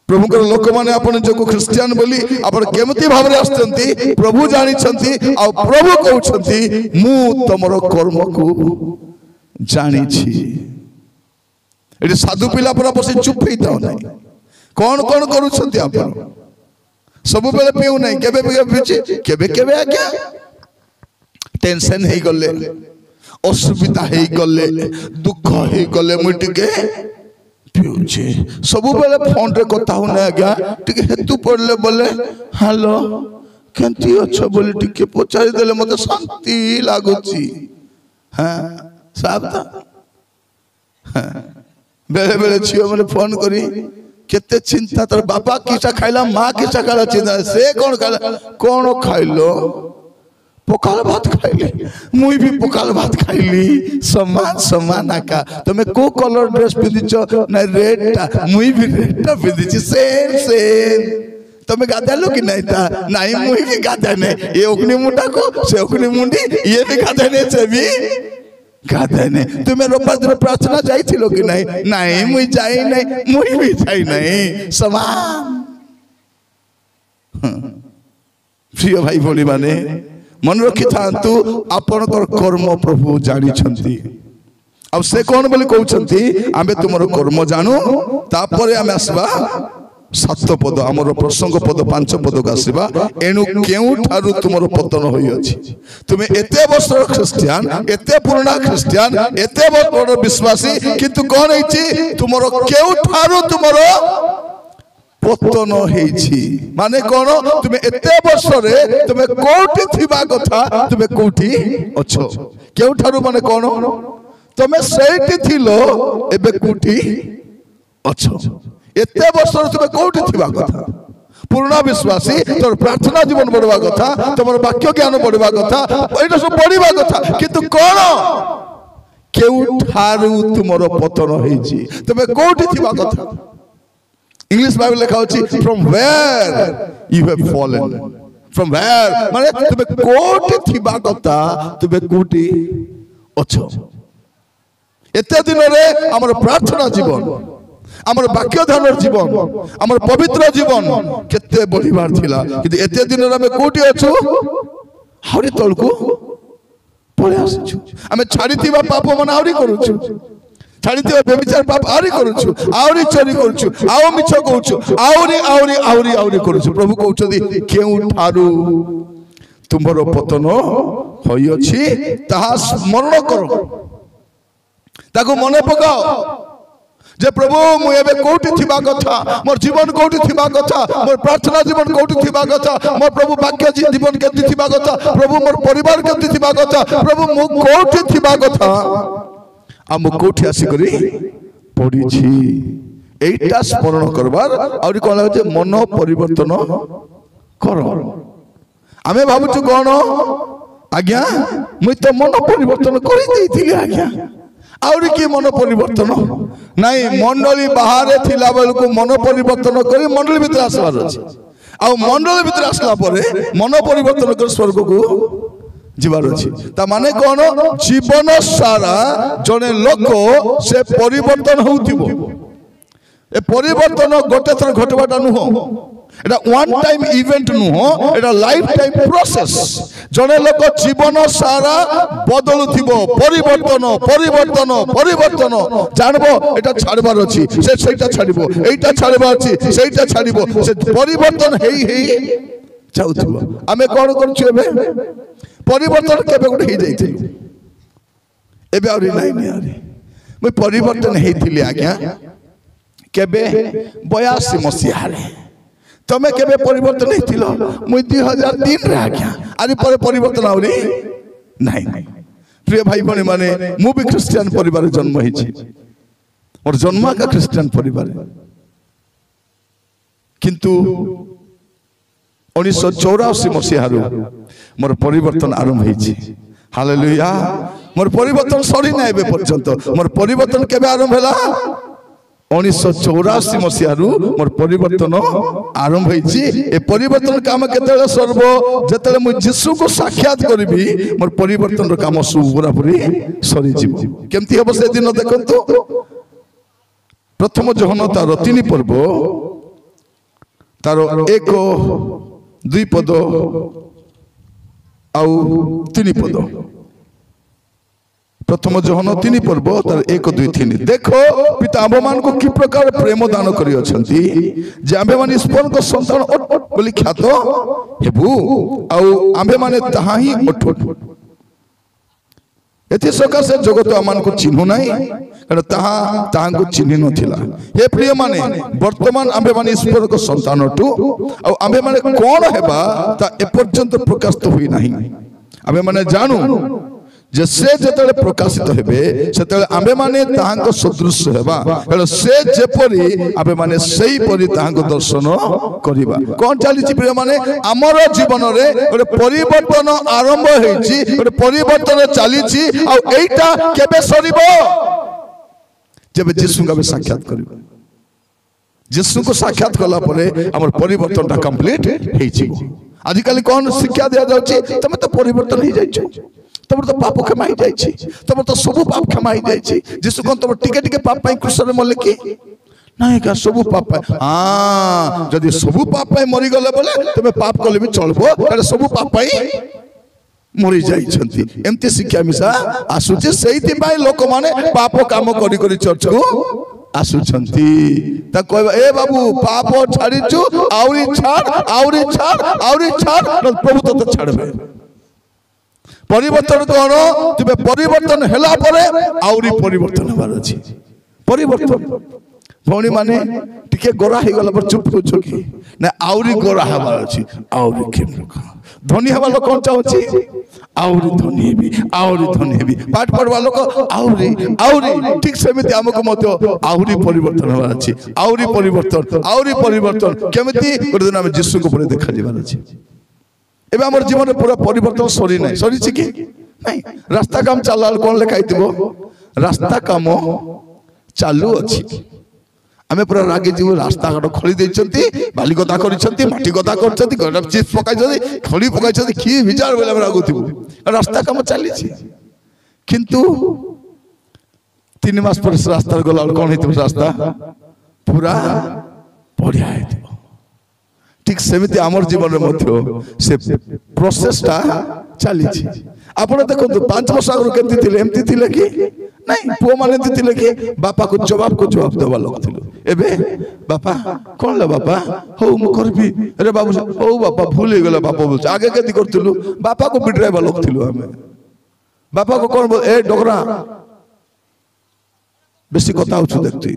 प्रभुकर लोक माने आपण जो ख्रिस्टियन बोली आपण केमती भाव रे आछंती प्रभु जानी छथि आ प्रभु कहउछंती मु तमरो कर्म को जानी छी एटी साधु पिला पर बसी चुप हेई ताउ नै कोन कोन करूछंती आपण सब बेले पिउ नै केबे केबे आज्ञा टेंशन हे गले असुविधा हे गले दुख हे गले मु टिके पिउछे सब बेले फोन रे कथा हो नै आज्ञा टिके हेतु पड़ले बोले हेलो केंती अच्छा बोले टिके पचारि देले मते शांति लागुची हां साबता बेले बेले छियो मने फोन करी केते चिंता तर बापा किसा खाइला मां किसा खाला चिंता से कोन खाला कोन खाइलो पकाल भात खाइली मुई भी पकाल भात खाइली समान समान आका तमे को कलर ड्रेस पिदिछ ना रेड मुई भी रेड पिदिछ सेम सेम तमे गादालो कि नहीं था नहीं मुई भी गादा नहीं ये ओकनी मुंडा को से ओकनी मुंडी ये भी गादा नहीं से भी गादा नहीं तुम्हें रोपाद्र प्रार्थना जाई थिलो कि नहीं नहीं मुई जाई नहीं मुई भी जाई नहीं समान प्रिय भाई भौणी माने मन रखि थांतु आपनकर कर्म प्रभु जानी छंती अब से कोन बोली कहउछंती आमे तुमरो कर्म जानू तापरे आमे आसबा 7 पद हमर प्रसंग पद 5 पद का आसबा एनु केउ थारु तुमरो पतन होई अछि तुमे एते वर्षर ख्रिस्टियन एते पुराना ख्रिस्टियन एते बड़ विश्वासी किंतु कोन हैछि तुमरो केउ थारु तुमरो पतन हेछि माने कोन तुमे एते वर्ष रे तुमे कोठी थिबा कथा तुमे कोठी अछो केउ थारु माने कोन तुमे सेठी थिलो एबे कोठी अछो एते वर्ष रे तुमे कोठी थिबा कथा पूर्ण विश्वासी तोर प्रार्थना जीवन बढ़वा कथा तोर वाक्य ज्ञान बढ़वा कथा एटा सब बढ़िबा कथा किंतु कोन केउ थारु तुमरो पतन हेछि तुमे कोठी थिबा कथा इंग्लिश बाइबल लिखा होछि from where you have fallen from where माने तुमे कोठी थिबा कथा तुमे कोठी अछो एते दिन रे हमर प्रार्थना जीवन हमर वाक्य ध्यान जीवन हमर पवित्र जीवन केते बढ़िबार थिला कि एते दिन रे हम कोठी अछु हरि तळकु पळे आसछु हम छाड़ीथिबा पाप मन आउरी करूछु छाड़ीथिबा व्यभिचार पाप आउरी करूछु आउरी चोरी करूछु आउ मिछ कहूछु आउरी आउरी आउरी आउरी करूछु प्रभु कहउछथि केउ ठारू तुमरो पतन होई अछि ताहा स्मरण करो ताको मने पकाओ जे प्रभु मु एबे कोठी थिबा कथा मोर जीवन कोठी थिबा कथा मोर प्रार्थना जीवन कोठी थिबा कथा मोर प्रभु वाक्य जीवन केति थिबा कथा प्रभु मोर परिवार केति थिबा कथा प्रभु मु कोठी थिबा कथा आ मु कोठी आसी करी पड़ी छी एटा स्मरण करबार और कोन लागे मन परिवर्तन कर आमे भाबुछु कोन आज्ञा मुई तो मन परिवर्तन करि देइथिली आज्ञा और कि मन परिवर्तन नहीं मंडली बाहर थिला बेल को मन परिवर्तन करी मंडली भीतर आसबार अछि आ मंडली भीतर आसला परे मन परिवर्तन कर स्वर्ग को जीवार अछि ता माने कोन जीवन सारा जने लोक से परिवर्तन होउथिबो ए परिवर्तन गोटे थर घटबाटा नुहो एटा वन टाइम इवेंट नुहो एटा लाइफ टाइम प्रोसेस जने लोक जीवन सारा बदलुथिबो परिवर्तन परिवर्तन परिवर्तन जानबो एटा छाड़बार अछि से सेटा छाड़िबो एटा छाड़बार अछि सेटा छाड़िबो से परिवर्तन हेई जाउथिबो आमे कोन करछु एबे परिवर्तन केबे गुटे हे जाइथिलु एबे और नाही आरे मैं परिवर्तन हेइथिली आज्ञा केबे 82 मसिया रे तमे केबे परिवर्तन हेतिलो मुई 2003 रे आज्ञा आरि पर परिवर्तन आउरी नाही प्रिय भाई बने माने मु भी क्रिश्चियन परिवार जन्म हेछि और जन्म का क्रिश्चियन परिवार किंतु 1984 मसिया रो मोर परिवर्तन आरंभ हेछि हालेलुया मोर परिवर्तन सरी ना एबे पर्यंत मोर परिवर्तन केबे आरंभ हैला 1984 मसिया मोर परिवर्तन आरंभ होइछि ए परिवर्तन काम केतेले सर्व जेतेले मु यीशु को साक्षात करबी मोर परिवर्तन रो काम सब पूरा पूरी सरी जीव केमती हबो से दिन देखंतु प्रथम जोहन तार 3 पर्व तार 1 2 पद आउ 3 पद प्रथम जोहन 3 पर्व तार 1 2 3 देखो पिता आम मान को कि प्रकार प्रेम दान करी अछंती जे आमे माने ईश्वर को संतान बोली ख्यात हेबु आउ आमे माने ताहा ही अठोट एति सकाशे जगत आमान को चिन्हु नाही कारण ताहा को चिन्हि नथिला हे प्रिय माने वर्तमान आमे माने ईश्वर को संतान अटु आउ आमे माने कोन हेबा ता ए पर्यंत प्रकाशित होई नाही आमे माने जानू जे से जतले प्रकाशित हेबे सेतले आमे माने ताहांको सदृश हेबा कारण से जेपरि आमे माने सेही परि ताहांको दर्शन करिबा कोन चालिछि प्रिय माने हमर जीवन रे गोटे परिवर्तन आरंभ हेछि गोटे परिवर्तन चालिछि आ एटा केबे सरिबो जब यीशु का साक्षात करिबो यीशु को साक्षात कला परे हमर परिवर्तनटा कंप्लीट हेछि आजिकल कोन शिक्षा दिया जाउछि तमे तो परिवर्तन हे जाइछो तब तो पाप क्षमा ही जाइछि तब तो सब पाप क्षमा ही जाइछि यीशु कोन तब टिके टिके पाप पई क्रूस रे मरले की नाही का सब पाप हां जदी सब पाप पई मरि गले बोले तबे पाप कले भी चलबो अरे सब पाप पई मरि जाइछंती एमती शिक्षा मिसा आसुचे सेहिति पई लोक माने पाप काम करी करी चर्च को आसुछंती ता कहबा ए बाबू पाप छाड़िछु आउरी छाड़ प्रभु तो छाड़बे परिवर्तन करो तुबे परिवर्तन हेला परे आउरी परिवर्तन हबार अछि परिवर्तन भौणी माने टिके गोरा हे गला पर चुप होछो की ना आउरी गोरा हबार अछि आउरी केम लोक धनी हबा लोक कोन चाहछि आउरी धनी हेबी पाठ पढ़वा लोक आउरी ठीक सेमिति हमको मतो आउरी परिवर्तन हबार अछि आउरी परिवर्तन केमिति गोटे दिन हम यीशु को परे देखा दिबार अछि एबे हमर जीवन में पूरा परिवर्तन सरी नहीं सरी छी की नहीं रास्ता काम चलाल कोन लेखाइतबो रास्ता काम चालू अछि हमें पूरा रागे जीव रास्ता काट खोली देछंती बाली गदा करिसंती माटी गदा करछंती गडप चिप्स पकाइछंती खोली पकाइछंती की विचार बेला रागुथिबो रास्ता काम चली छी किंतु 3 मास पर रास्ता गला कोन हेतबो रास्ता पूरा बढ़िया हेतबो ठीक सेमिति आमर जीवन में मध्य से प्रोसेसटा चली छी आपण देखो 5 वर्ष आगु केमती थिले एमती थिले की नहीं पो माने थिले की बापा को जवाब देवा लोग थिलो एबे बापा कोन ले बापा हो मु करबी अरे बाबू हो बापा भूल हे गेला बापा बोल आगे केती करथिलु बापा को बिड्राइबा लोग थिलो हमें बापा को कोन ए डोगरा बेसी कथा होछु देखती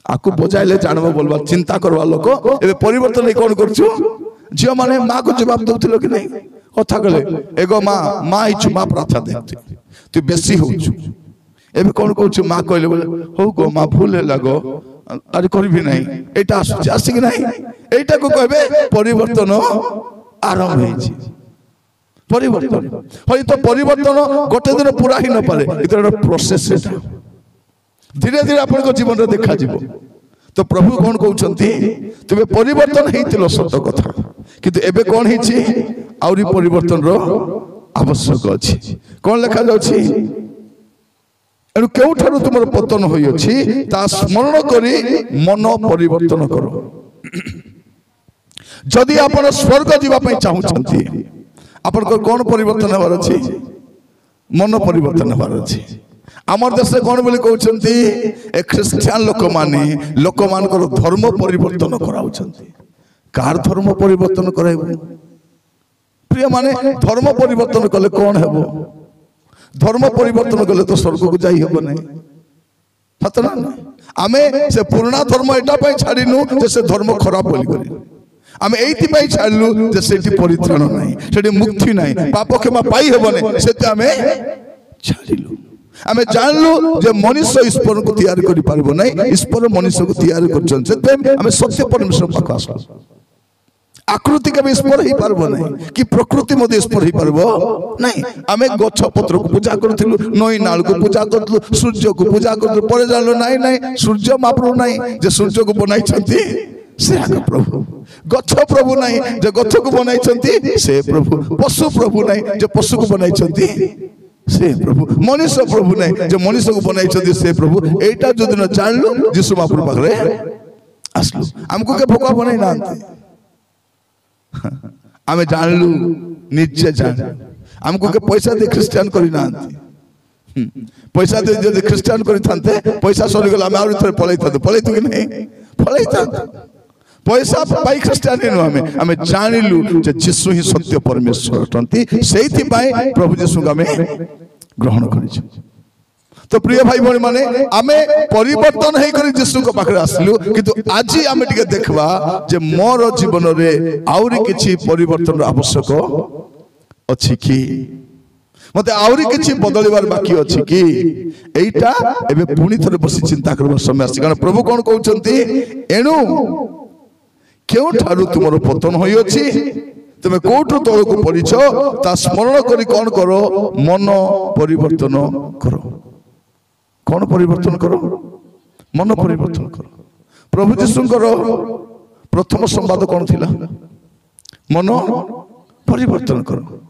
आपको बजाइले जानब बोलवा चिंता करवा लोक ए परिवर्तन नहीं कौन कर झील मैंने माँ को जवाब दौल कि नहीं कथा कहले एगो माँ माँ इच्छू माँ प्रार्था देखती तु बेसी हो एबे कौन कहूँ माँ कहले बोले हो गो माँ भूल है लगो अरे करी ना यहाँ आसिक ना यहाँ को कहे परिवर्तन आरंभ हो परिवर्तन हाँ तो परिवर्तन गोटे दिन पूरा ही न पारे ये प्रोसेस धीरे धीरे आपन जीवन में देखा जीवो तो प्रभु कौन कहते तुम परिवर्तन होता सत कथा किंतु एबे कौन होरी परिवर्तन आवश्यक अच्छी कौन लिखा जाऊँगी केउठारु तुम पतन होइछि ता स्मरण करी मन परिवर्तन करो जदि आपण स्वर्ग जीवा पई चाहुछंती आपण को कौन परिवर्तन होबार अछि मन परिवर्तन होबार अछि आमर देश कौन बोली कहउछंती ए ख्रिस्टियन लोक मानकर धर्म परिवर्तन कराउछंती कार धर्म परिवर्तन कराइबो प्रिय माने धर्म परिवर्तन कले कौन हेबो धर्म परिवर्तन कले तो स्वर्ग को जाई हेबो नहीं सत ना आमे से पुराना धर्म एटा पई छाड़िनु जे से धर्म खराब बोली करी आमे एइति पई छाड़लु जे सेठी परित्राण नहीं सेठी मुक्ति नहीं पाप क्षमा पाई हेबो नहीं सेते आमे छाड़िलु आमे जानलु जे मनुष्य ईश्वर को तैयार करि पारबो नहीं ईश्वर मनुष्य को तैयार करछन सेते आमे सत्य परमेश्वर पाख आसलु आकृति के ईश्वर ही पारबो नहीं कि प्रकृति मध्य ईश्वर ही पारबो नहीं आमे गछ पत्र को पूजा करथिलु नई नाल को पूजा करथिलु सूर्य को पूजा करथिलु परे जानलो नहीं नहीं सूर्य मापरो नहीं जे सूर्य को बनाई छथि से आगे प्रभु गछ प्रभु नहीं जे गछ को बनाई छथि से प्रभु पशु प्रभु नहीं जे पशु को बनाई छथि से प्रभु मनुष्य प्रभु नहीं जे मनुष्य को बनाई छथि से प्रभु एटा जो दिन जानलु यीशु महाप्रभु पाखरे आसलु हमको के भोका बनाई नांती आमे जानलु निजे जान हमको के पैसा दे क्रिश्चियन करी नांती पैसा दे जे क्रिश्चियन करी थांते पैसा सरी गेला आमे आउरी थरे पळै तु कि नहीं पळै पैसा पाई क्रिश्चियन नु हमें जानिलु जे यीशु ही सत्य परमेश्वर अटंती सेहि पाई प्रभु यीशु को हमें ग्रहण करिछु तो प्रिय भाई भणी माने आमे परिवर्तन हे करी यीशु को पाखरे आसलु किंतु आजी आमे टिके देखबा जे मोर जीवन रे आउरी किछि परिवर्तन आवश्यक अछि कि मते आउरी किछि बदलिबार बाकी अछि कि एइटा एबे पुनी थरे बसी चिंता करबा समय आसी कारण प्रभु कोन कहउचंती एनु केउ ठारु तुमरो पतन होई अछि तुमे कोठु तळ को पडिछ ता स्मरण करी कोन करो मन परिवर्तन करो कौन परिवर्तन करो मन परिवर्तन करो प्रभु यीशुंकर प्रथम संवाद कौन थिला मन परिवर्तन करो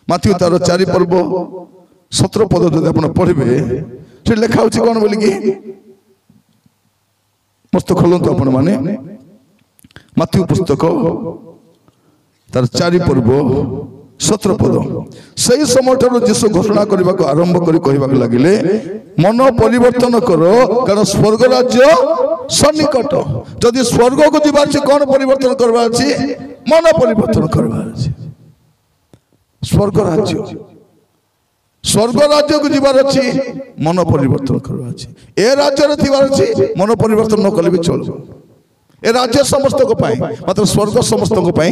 माथ्यू तार 4 पर्व 17 पद जदि आपण पढ़िबे से लिखा होछि कौन बोली कि पुस्तक खोलंतु आपण माने माथ्यू पुस्तक तार 4 पर्व 17 पद सही समय यीशु घोषणा करने को आरंभ करी कहबा लागिले मन परिवर्तन करो कारण स्वर्ग राज्य सन्निकट जदि स्वर्ग को जीवार छी कौन परिवर्तन करबा छी मन परिवर्तन करबा छी स्वर्ग राज्य को जीवार अछि मन परिवर्तन करबा छी ए राज्य रे जीवार अछि मन परिवर्तन न कले भी चलो ए राज्य समस्त को पाए मात्र स्वर्ग समस्त को पाए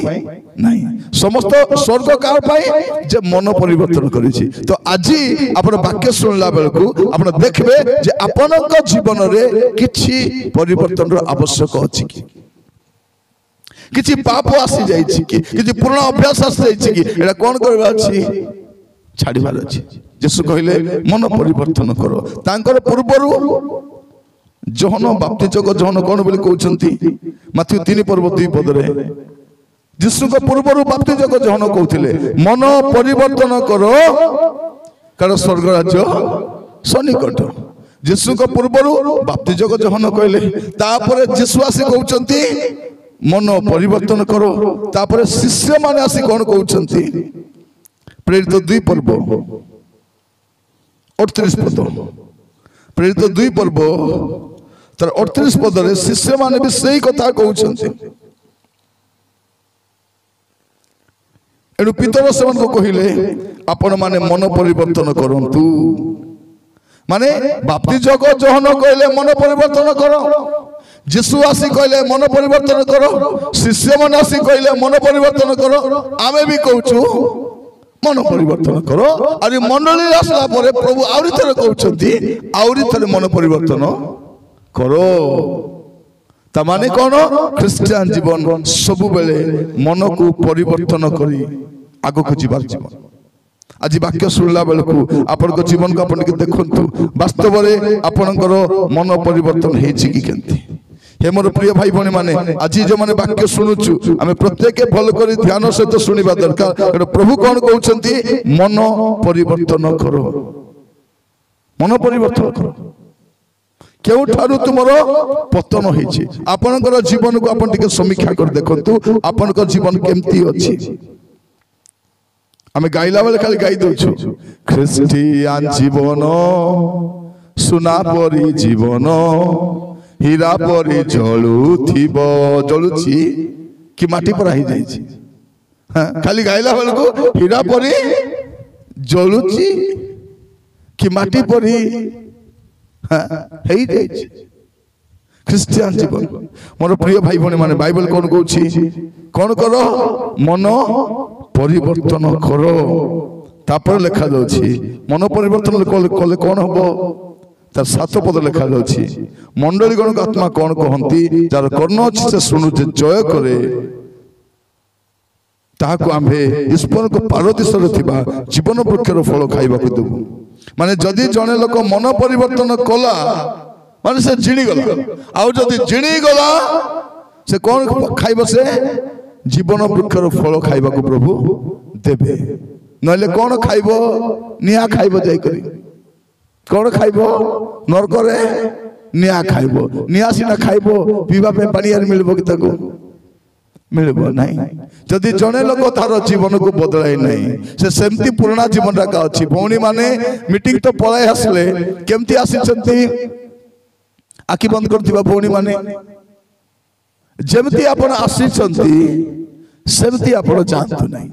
नहीं समस्त स्वर्ग कार पाए जे मन परिवर्तन करी छी तो आजी आपण वाक्य सुनला बेल को आपण देखबे जे आपन को जीवन रे किछि परिवर्तन रो आवश्यक अछि कि किछि पाप आसी जाई छी कि किछि पुराना अभ्यास आसी जाई छी कि एटा कोन करबा अछि छाड़ीबार अछि यीशु कहिले मन परिवर्तन करो तांकर पूर्वरु जोहन बाप्तिजक जोहन कौन बोली कहउछंती माथ्यू 3 पर्व 2 पद रे यीशु को पूर्वरु बाप्तिजक जोहन कहउथिले मन परिवर्तन करो कारण स्वर्ग राज्य सन्निकट यीशु को पूर्वरु बाप्तिजक जोहन कहले तापर यीशु आसी कहउछंती मन परिवर्तन करो तापर शिष्य माने आसी कौन कहउछंती प्रेरित 2 पर्व 38 पद प्रेरित 2 पर्व तर 38 पद रे शिष्य माने भी सही कथा कहउछंती एनु पितर सेवन को कहिले आपण माने मन परिवर्तन करंतु माने बाप्तिजक जोहन कहले मन परिवर्तन करो जीशु आसी कहले मन परिवर्तन करो, शिष्य मन आसी कहले मन परिवर्तन करो, आमे भी कहूँ मन परिवर्तन करो। अरे मंडली आसला परे प्रभु आउरी थरे कहउछंती आउरी थरे मन परिवर्तन करो। तमाने कौन ख्रिस्टियन जीवन सबु बेले मन को परिवर्तन करी आगो को जीवन जीवन। आज वाक्य सुनला बेलू आपण जीवन को आपण देखु वास्तव में आपणकर मन परिवर्तन होइछि कि केंती। हे मोर प्रिय भाई भणी माने आज जो माने वाक्य शुणुचु आमे प्रत्येक भल करी ध्यान सहित सुनिबा दरकार। प्रभु कौन कहउछंती मन परिवर्तन करो, मन परिवर्तन करो। केउ ठारू तुमरो पतन होइछि आपणकर जीवन को आपण टिके समीक्षा कर देखंतु आपणकर जीवन केमती अछि। आमे गाइला बेले खाली गाई दउछु ख्रिस्टियन जीवन सुना परी जीवन हीरा परी जलुथिब जलुछि कि माटी पर आही जाइछि। हां खाली गाइला बेले को हीरा परी जलुछि कि माटी परी हेई जाइछि। ख्रिस्टियन जीवन मोर प्रिय भाई भणी माने बाइबल कोन कहउछि कोन करो मन परिवर्तन करो। तापर लिखा जाउछि मन परिवर्तन कले कोन हबो तार 7 पद लिखा जाउछि मंडली गण आत्मा कोन कहंती जार कर्ण अछि से सुनु जे जय करे ताहाको आम्भे ईश्वर को पारदिश रे थिबा जीवन वृक्षर फल खाइबा को देबु। माने जदि जने लोक मन परिवर्तन कला माने से जिणी गला आउ जदि जिणी गला से कोन खाइबो से जीवन वृक्षर फल खाइबा को प्रभु देबे। नले कोन खाइबो निया खाइबो जाई करी कोन खाइबो नरक रे निया खाइबो। निया सिना खाइबो पीबा पे पानी आर मिलबो कि ताको मिलबो नहीं। जदि जने लोक तार जीवन को बदलाई नहीं से सेमती पुराना जीवन राका अछि। भौणी माने मीटिंग तो पळाय हसले केमती आसीचंती आखि बंद करथिबा भौणी माने जेमती आपण आसीचंती सेमती आपण जानतु नहीं।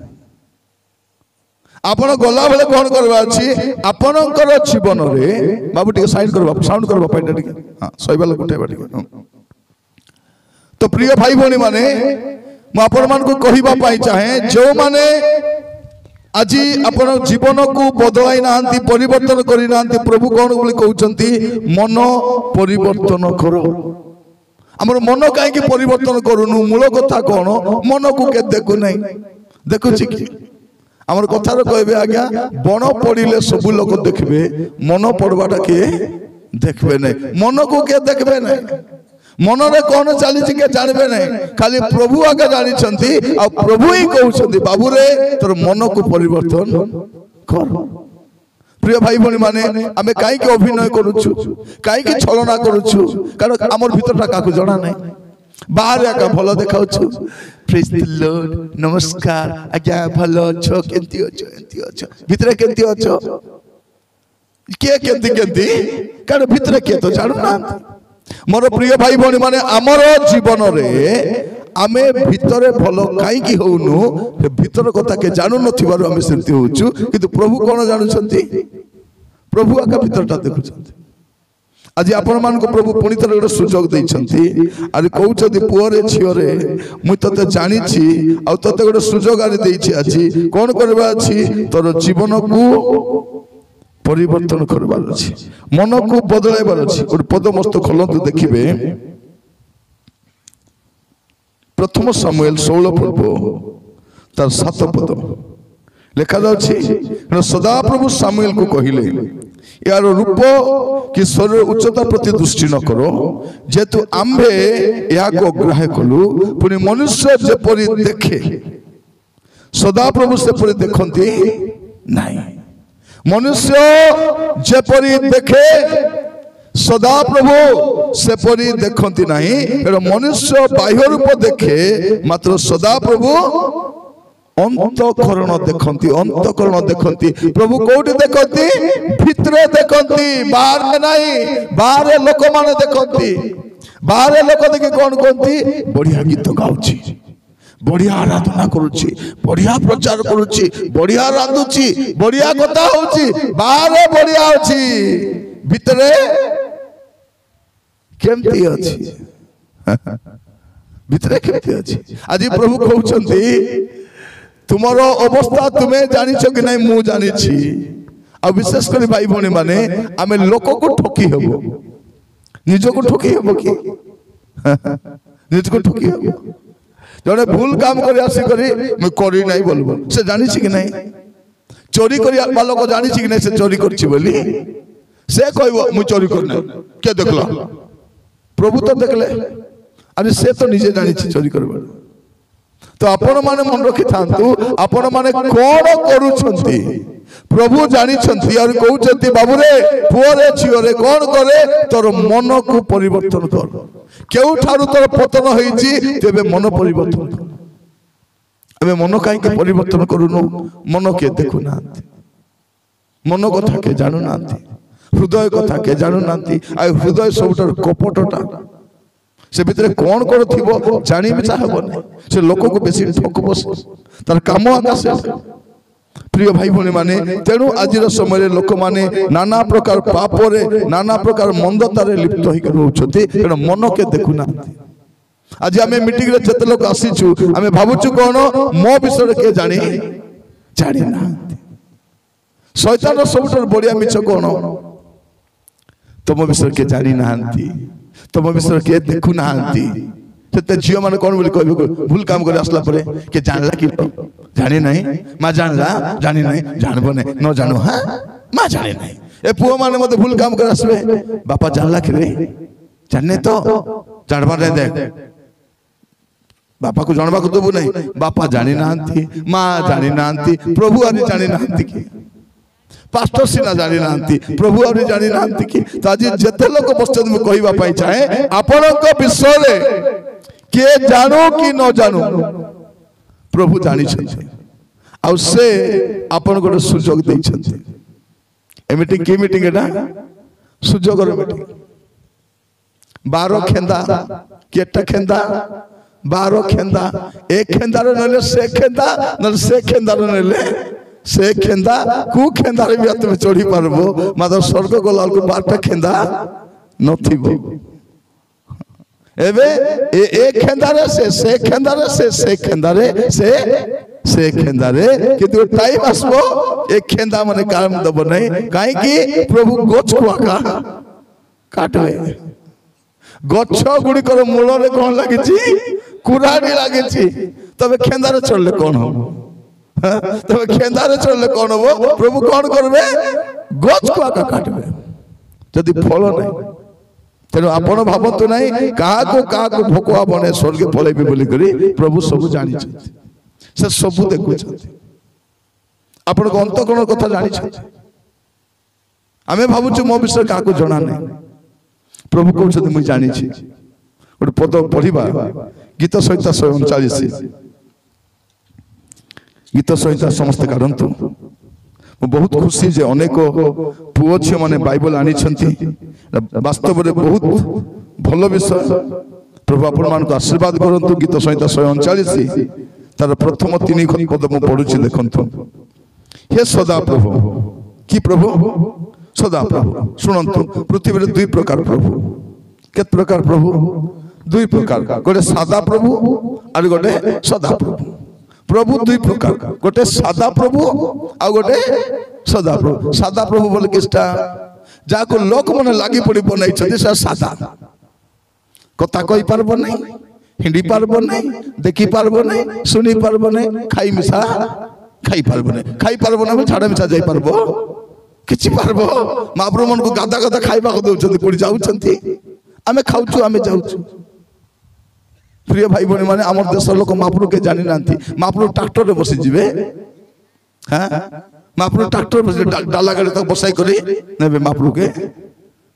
आपण गला बेले कोन करबा अछि आपणकर जीवन रे बाबू टिके साइड करबा साउंड करबा पाइटा टिके हां सहिबा लगुटेबा टिके। तो प्रिय भाई भौणी माने म आपण मान को कहिबा पाई चाहे जो माने आज आपण जीवन को बदलाई नांती परिवर्तन करी नांती प्रभु कोन बोली कहउचंती मन परिवर्तन करो। हमर मन काहे कि परिवर्तन करूनु मूल कथा कोन मन को के देखु नहीं देखु छी कि हमर कथा रे कहबे आज्ञा बण पड़िले सब लोग देखबे मन पड़वाटा के देखबे नहीं मन को के देखबे नहीं मन रे कोन चली छी के जानबे नहीं खाली प्रभु आगे जानि छंती आ प्रभु ही कहउछंती बाबू रे तोर मन को परिवर्तन कर। प्रिय भाई भणी माने आमे काई के अभिनय करूछु काई के छलना करूछु कारण हमर भीतरटा काकू जणा नहीं बाहर आका भलो देखाउछु प्रेज द लॉर्ड नमस्कार आज्ञा भलो छ केंती अछ एंती अछ भीतर केंती अछ के केंती केंती कारण भीतर के तो जानु ना। मोर प्रिय भाई भणी माने हमर जीवन रे आमे भीतर भलो काई की होउनु से भीतर कथा के जानु नथिबारु आमे सेंती होउछु किंतु प्रभु कोन जानु छंती प्रभु आका भीतरटा देखु छंती। आज आपण मान को प्रभु पुनी थर गोटे सुजोग दै छंती आज कहउछंती पुअरे छियरे मु तते जानि छी आ तते गोटे सुजोग आनि दै छी आज कोन करबा छी तोर जीवन को परिवर्तन करबार अछि मन को बदलाइबार अछि। गोटे पद मस्त खोलंतु देखिबे प्रथम सामुएल 16 पर्व तार 7 पद लिखा जाउछि सदा प्रभु सामुएल को कहिले यार रूप कि शरीर उच्चता प्रति दृष्टि न करो जेतु आम्भे या को ग्रह कलु पुनि मनुष्य जेपरि देखे सदा प्रभु से परि देखंती नहीं। मनुष्य जेपरि देखे सदा प्रभु से परि देखंती नहीं एरो मनुष्य बाह्य रूप देखे मात्र सदा प्रभु अंतःकरण देखंती प्रभु कोठी देखंती भितरे देखंती बाहर नहीं बाहर लोक माने देखंती बाहर लोक देखि कोन कोंती बढ़िया गीत गाउची बढ़िया आराधना करूची बढ़िया प्रचार करूची बढ़िया रांधुची बढ़िया कथा होची बाहर बढ़िया होची भितरे केमती अछि भितरे केमती अछि आज प्रभु कहउछंती तुमर अवस्था तुमे जानिछ कि नहीं मु जानिछि आ विशेष कर भाई भणी माने आमे लोक को ठकी हबो निज को ठकी हबो कि निज को ठकी हबो जने भूल काम करी आसी करी मैं करी नहीं बोलबो से जानिछि कि नहीं चोरी करी वाला को जानिछि कि नहीं से चोरी करछि बोली से कहबो मु चोरी करना के देखला प्रभु तो देखले अरे से तो निजे जानिछि चोरी करबा तो आपण माने मन रखि थांतु आपण माने कोन करूछंती प्रभु जानी छंती और कहउछंती बाबू रे पुओ रे छियो रे कोन करे तोर मन को परिवर्तन कर केउ ठारू तोर पतन होईची तेबे मन परिवर्तन कर एबे मन काई के परिवर्तन करूनु मन के देखु नांती मन कथा के जानू नांती हृदय कथा के जानू नांती आ हृदय सबटर कपटटा से भितर कौन कर थिबो जानी भी चाहबो से लोक को बेसी ठकबो तार काम आकाश प्रिय भाई भणी माने तेणु आज समय लोक माने नाना प्रकार पाप रे नाना प्रकार मंदतारे लिप्त होई रहउछथि तेणु मन के देखु ना आज आमे मीटिंग रे जते लोक आसीछु आमे भाबुछु कोन मो विषय के जानी जानी ना शैतान रो सबटर बड़िया मिछ कोन तुम विषय के जानी नांती तुम विषय के देखु नांती ते झियो माने कोन बोली कहबे भूल काम करे असला परे के जानला कि जाने नहीं मा जानला जाने नहीं जानबो नहीं न जानो हां मा जाने नहीं ए पुओ माने मते भूल काम करे असबे बापा जानला कि रे जाने तो जानबा रे देख बापा को जानबा को देबो नहीं बापा जानि नांती मा जानि नांती प्रभु आनी जानि नांती कि पास्टर सिना जानि नांती प्रभु आनी जानि नांती कि त आज जते लोक बस्तद में कहबा पाई चाहे आपनक विषय रे के जानो कि न जानो प्रभु जानी छथि आ से आपन को सुजोग दै छथि ए मीटिंग की मीटिंग एटा सुजोग रो मीटिंग 12 खेंदा केटा खेंदा 12 खेंदा एक खेंदा रे नले से खेंदा न से खेंदा रे नले से खेंदा कु खेंदा रे बियात में चढ़ी पारबो मादर स्वर्ग गोलाल को 12 खेंदा नथिबो एबे एक खेंदारे से खेंदारे से खेंदारे से खेंदारे किंतु टाइम आसबो एक खेंदा माने काम दबो नहीं काहे कि प्रभु गोछ को आका काटले गच्छ गुडी कर मूल रे कोन लागिची कुराडी लागिची तबे खेंदारे चलले कोन हो तबे खेंदारे चलले कोन हो प्रभु कोन करबे गोछ को आका काटबे जदी फल नहीं तेणु आपण भावतु नहीं क्या भोकुआ बने स्वर्ग पलैबे बोली करी प्रभु सब जानी से सब देखु आपण को अंतकरण कथा जानी आमे भाबुछु मो विषय का जना नहीं प्रभु कहउछथि मुई जानी छी गोटे पद पढ़िबा गीत संहिता 139 गीत संहिता समस्त काढंतु बहुत खुशी जे अनेक पुओ छी माने बाइबल आनी छंती वास्तव रे बहुत भलो विषय प्रभु आपण मान को आशीर्वाद करंतु गीत संहिता 139 तार प्रथम 3 पद म पढु छी देखंतु हे सदा प्रभु की प्रभु सदा प्रभु सुनंतु पृथ्वी रे दुई प्रकार प्रभु केत प्रकार प्रभु दुई प्रकार गोटे सादा प्रभु और गोटे सदा प्रभु प्रभु दुई प्रकार गोटे सादा प्रभु आ गोटे सदा प्रभु बोले किस्टा जाको लोक मन लागी पड़ी बनाई छथि से सादा कथा कहि पारबो नहीं हिंदी पारबो नहीं देखि पारबो नहीं सुनी पारबो नहीं खाई मिसा खाई पारबो नहीं छाड़ा मिसा जाई पारबो किछि पारबो महाप्रभु मन को गादा गादा खाइबा को दउ छथि पड़ी जाउ छथि आमे खाउछु आमे जाउछु प्रिय भाई बहनी माने आमर देश लोक महाप्रभु के जानी नांती महाप्रभु ट्रैक्टर रे बसी जिवे हां महाप्रभु ट्रैक्टर बसी डाला गाड़ी तक बसाई करी नेबे महाप्रभु के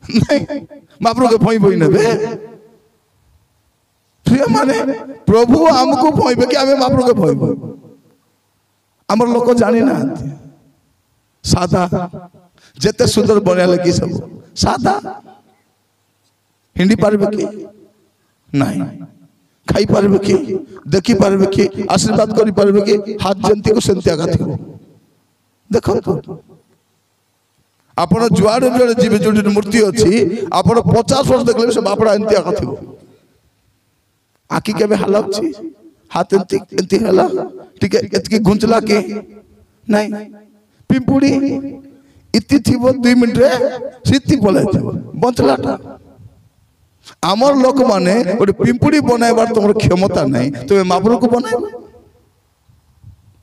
नहीं महाप्रभु के भई नेबे प्रिय माने प्रभु हमको भईबे कि आमे महाप्रभु के भईबो आमर लोक जानी नांती सादा जेते सुंदर बनिया लगी सब सादा हिंदी पारबे कि नहीं खाई पारबे कि देखि पारबे कि आशीर्वाद करि पारबे कि हाथ जंती को सेंती आगा थिबो देखो आपण जुआडे जुआडे जीवे जोडी मूर्ति अछि आपण 50 वर्ष देखले से बापड़ा एंती आगा थिबो आखि केबे हलाउछि हाथ एंती हला ठीक है एतकी घुंचला के नहीं पिंपुड़ी इति थिबो 2 मिनिट रे सिद्धि पলাই थिबो बंचलाटा आमर लोक माने ओटे पिंपुड़ी बनाइबार तमर क्षमता नहीं तमे महाप्रभु को बनाइबो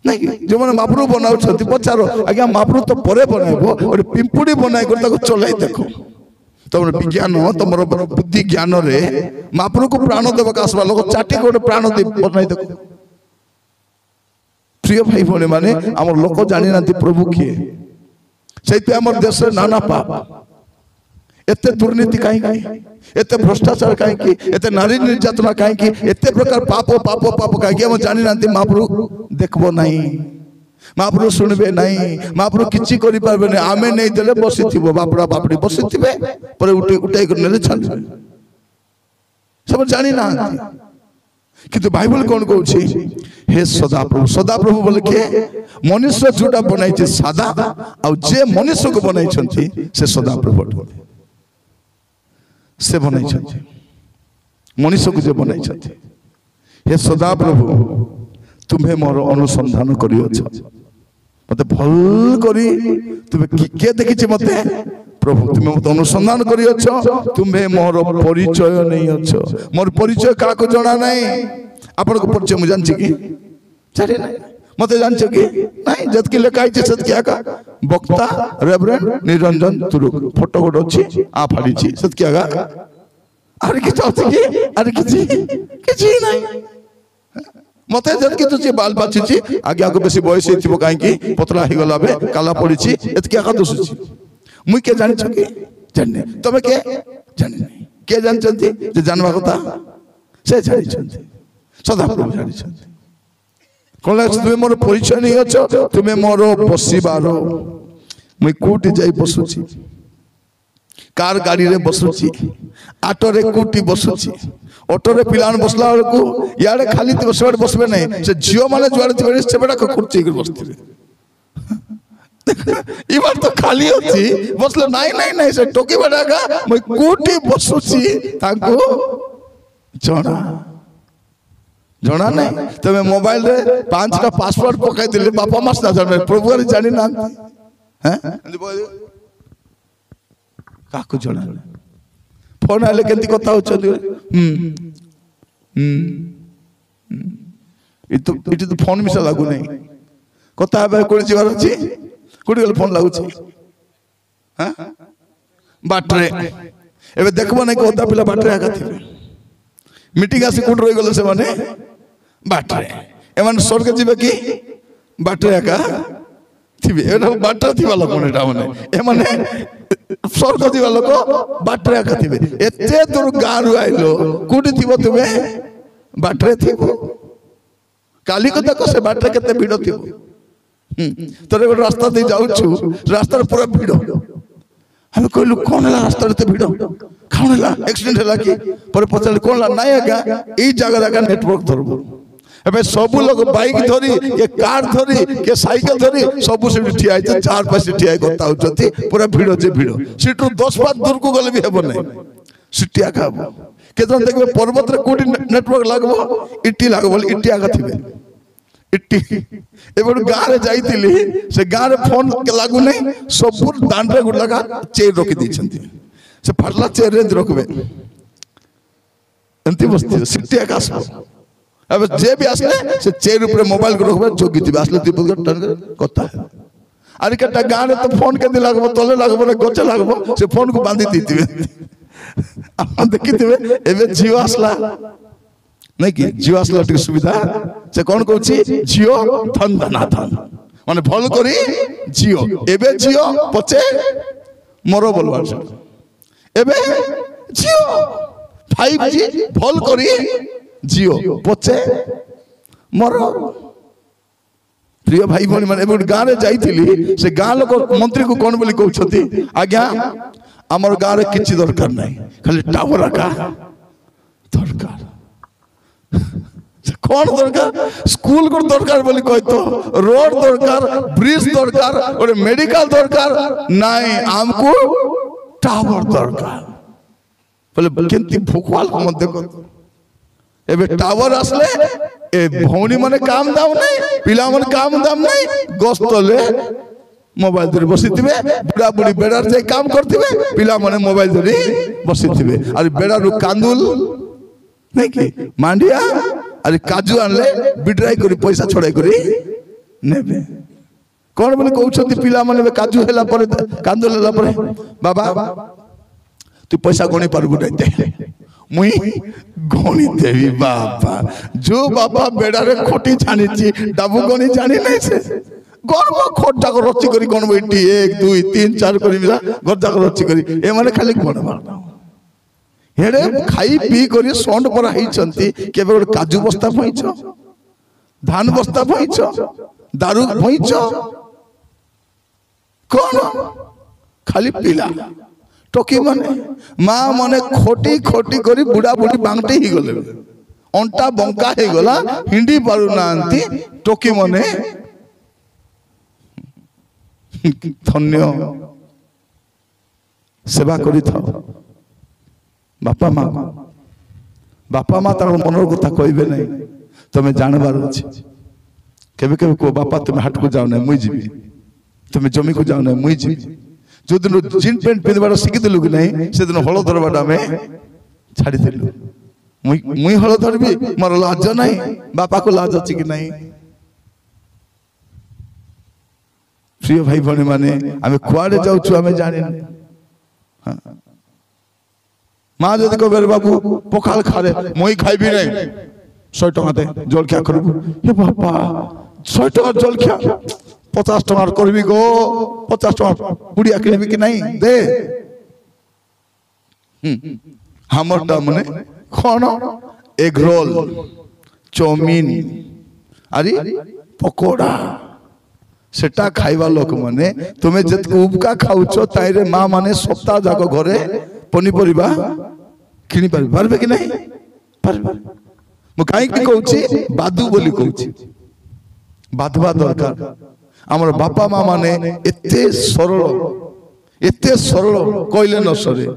नहीं जो माने महाप्रभु बनाउ छथि पचारो आज्ञा महाप्रभु तो परे बनाइबो ओटे पिंपुड़ी बनाइ कर ताको चलाई देखो तमर विज्ञान तमर बुद्धि ज्ञान रे महाप्रभु को प्राण देबक आसबा लोक चाटी को प्राण दे बनाइ देखो प्रिय भाई भने माने आमर लोक जानि नांती प्रभु किए सेति आमर देश रे नाना पाप एते दुर्नीति काई काई एते भ्रष्टाचार काई की एते नारी निर्यातना काई की एते प्रकार पाप पाप पाप काई की हम जानि नांती महाप्रभु देखबो नहीं महाप्रभु सुनबे नहीं महाप्रभु किछि करि पारबे नहीं आमे नहीं देले बसिथिबो बापड़ा बापड़ी बसिथिबे पर उठाई कर नेले छानबे सब जानि ना किंतु बाइबल कोन कहउछि हे सदा प्रभु बोले के मनुष्य जोटा बनाई छे सादा आ जे मनुष्य को बनाई छथि से सदा प्रभु से बनाई छथि मनुष्य को जे बनाई छथि हे सदा प्रभु तुम्हें मोर अनुसंधान करियो छ मते भल करी तुमे के देखि छ मते प्रभु तुम्हें मते अनुसंधान करियो छ तुम्हें मोर परिचय नहीं छ मोर परिचय का को जणा नहीं आपन को परिचय मु जान छी की जाने नहीं मते जान छी की नहीं जत की लेखाई छ सत क्या का वक्ता रेवरेंड निरंजन तुरुक फोटो गोड अछि आ फाड़ी छी सत क्या का आर की चाहती की आर किछि नहीं मते जत की तुची बाल बाची छी आगे आगो बेसी बयस हिथिबो काई की पतला हि गला बे काला पड़ी छी एत क्या का दोष छी मुई के जानि छ की जाने तबे के जानि नहीं के जान छथि जे जानवा कथा से जानि छथि सदा प्रभु जानि छथि कोन लाग तुमे मोर परिचय नहीं अछ तुमे मोर बसिबारो मुई कोटी जाई बसुची कार गाड़ी रे बसुची ऑटो रे कोटी बसुची ऑटो रे पिलान बसला को याडे खाली तो बसबे बसबे नहीं से जियो माने जुआड़े थिबे से बेटा कुर्सी कर बसथिबे ई बार तो खाली होती बसले नहीं से टोकी बडागा मैं कोटी बसुची ताको जणा नहीं तमे मोबाइल रे 5टा पासवर्ड पकाई दिले बापा मास ना जाने प्रभु रे जानि ना हैं काको जणा फोन आले केंती कथा होचंदी इतो फोन मिसा लागु नहीं कथा बे कोन जीवार अछि कोडी गल फोन लागु छी हां बाटरे एबे देखबो नहीं कोदा पिला बाटरे आगा थिबे मीटिंग आसी कोड रहि गले से माने बाटरे एमन स्वर्ग जीवे की बाटरे आगा थिबे एटा बाटरे थिबा लोक एटा माने ए माने स्वर्ग जीवा लोक बाटरे आगा थिबे एते दूर गारू आइलो कोडी थिबो तुमे बाटरे थिबो काली को देखो से बाटरे केते भिड़ थिबो तोरे गोटे रास्ता दे जाऊ रास्ता पूरा भिड़ हम कहलु कौन है रास्ता रे भिड़ कौन है एक्सीडेंट है कि पर पचार कौन ला नहीं आगा ई जगह जगह नेटवर्क धरबो एबे सब लोग बाइक धरी के कार धरी के साइकिल धरी सब से ठिया है चार पास ठिया करता होचती पूरा भिड़ जे भिड़ सीटू 10 पास दूर को गले भी हेबो नहीं सिटिया खाबो केजन देखबे पर्वत रे कोटी नेटवर्क लागबो इट्टी लागबो इट्टी आगा थिबे इट्टी एबे गां रे जाईतिली से गां रे फोन के लागू नहीं सब दांड रे गुड लगा चेयर रोकी दी छंती से फटला चेयर रे रोकबे अंति बस्ती सिटी आकाश अब जे भी आसले से चेयर ऊपर मोबाइल को रोकबे जोगी दिबे आसले दीपक टन कथा है अरे कटा गां रे तो फोन के दि लागबो तले लागबो गचे लागबो से फोन को बांधी दीतिबे आप देखिथिबे एबे जियो आसला नहीं कि जियो आसला टिक सुविधा से कौन कहछि जियो धन धनाधन माने भल करी जियो एबे जियो पचे मोरो बोलबार एबे जियो 5G भल करी जियो पचे मोरो प्रिय भाई भनी माने एबे गां रे जाईतिली से गां लोक मंत्री को कोन बोली कहउछथि आज्ञा हमर गां रे किछि दरकार नहीं खाली टावर आका दरकार कौन दरकार स्कूल को दरकार बोली कह तो रोड दरकार ब्रिज दरकार और मेडिकल दरकार नहीं हमको टावर दरकार बोले केंती भूखवाल को मत देखो एबे टावर आसले ए भौणी माने काम दाम नहीं पिला माने काम दाम नहीं गस्तले मोबाइल धरी बसिथिबे बुढ़ा बुढ़ी बेड़ार जाई काम करथिबे पिला माने मोबाइल धरी बसिथिबे अरे बेड़ारु कांदुल नहीं कि मांडिया अरे काजू आनले बिड्राई करी पैसा छड़ाई करी नेबे कौन बोले कहउछथि पिला माने काजू हेला परे कांदुल हेला परे बाबा तू पैसा गणी पारबु नहीं दे मुई गणी देवी बाबा जो बाबा बेड़ारे खोटी जानी डाबू गणी जानी नहीं से गर्व खोट जाक रची करी गण बैठी 1 2 3 4 करी मिला घर जाक रची करी ए माने खाली गण मारना हेडे खाई पी करी सोंड पर हाइचंती केबे गोटे काजू बस्ता भइछ धान बस्ता भइछ दारू भइछ कोन खाली पीला टोकी माने माँ माने खोटी खोटी करी बुढ़ा बुढ़ी बांगटे ही गले अंटा बंका ही गला हिंदी पारु नांती टोकी माने धन्य सेवा करी था बापा माँ तार मनर कथा कहबे नहीं तुम्हें जानबार अछि केबे केबे को बापा तुम हाट को जाओ ना मुई जीवी तुम जमी को जाओ ना मुई जीवी जो दिन जीन पेंट पिंधबार शिखिलु कि नहीं से दिन हल धरबाटा आम छाड़ी दिलु मुई हल धरबी मोर लाज नहीं बापा को लाज अच्छी कि नहीं प्रिय भाई भणी माने आम कुआडे जाऊँ आम जाने माँ जदि कहे बाबू पखाल खा मुई खाइबी नहीं 100 टका दे जलखिया करबू हे बापा 100 टका जलखिया 50 टका करबी गो 50 टका पुड़िया किनबी कि नहीं दे हमरटा माने कोन एग रोल चाउमीन अरे पकोड़ा सेटा खाइबा लोक माने तुमे जत उबका खाउछो ताइरे मां माने सप्ताह जाको घरे पनीपरिबा किनि पारबे कि नहीं पारबे मु काई की कहउची बादू बोली कहउची बादवा दरकार हमर बापा मां माने एते सरल कहले न सरे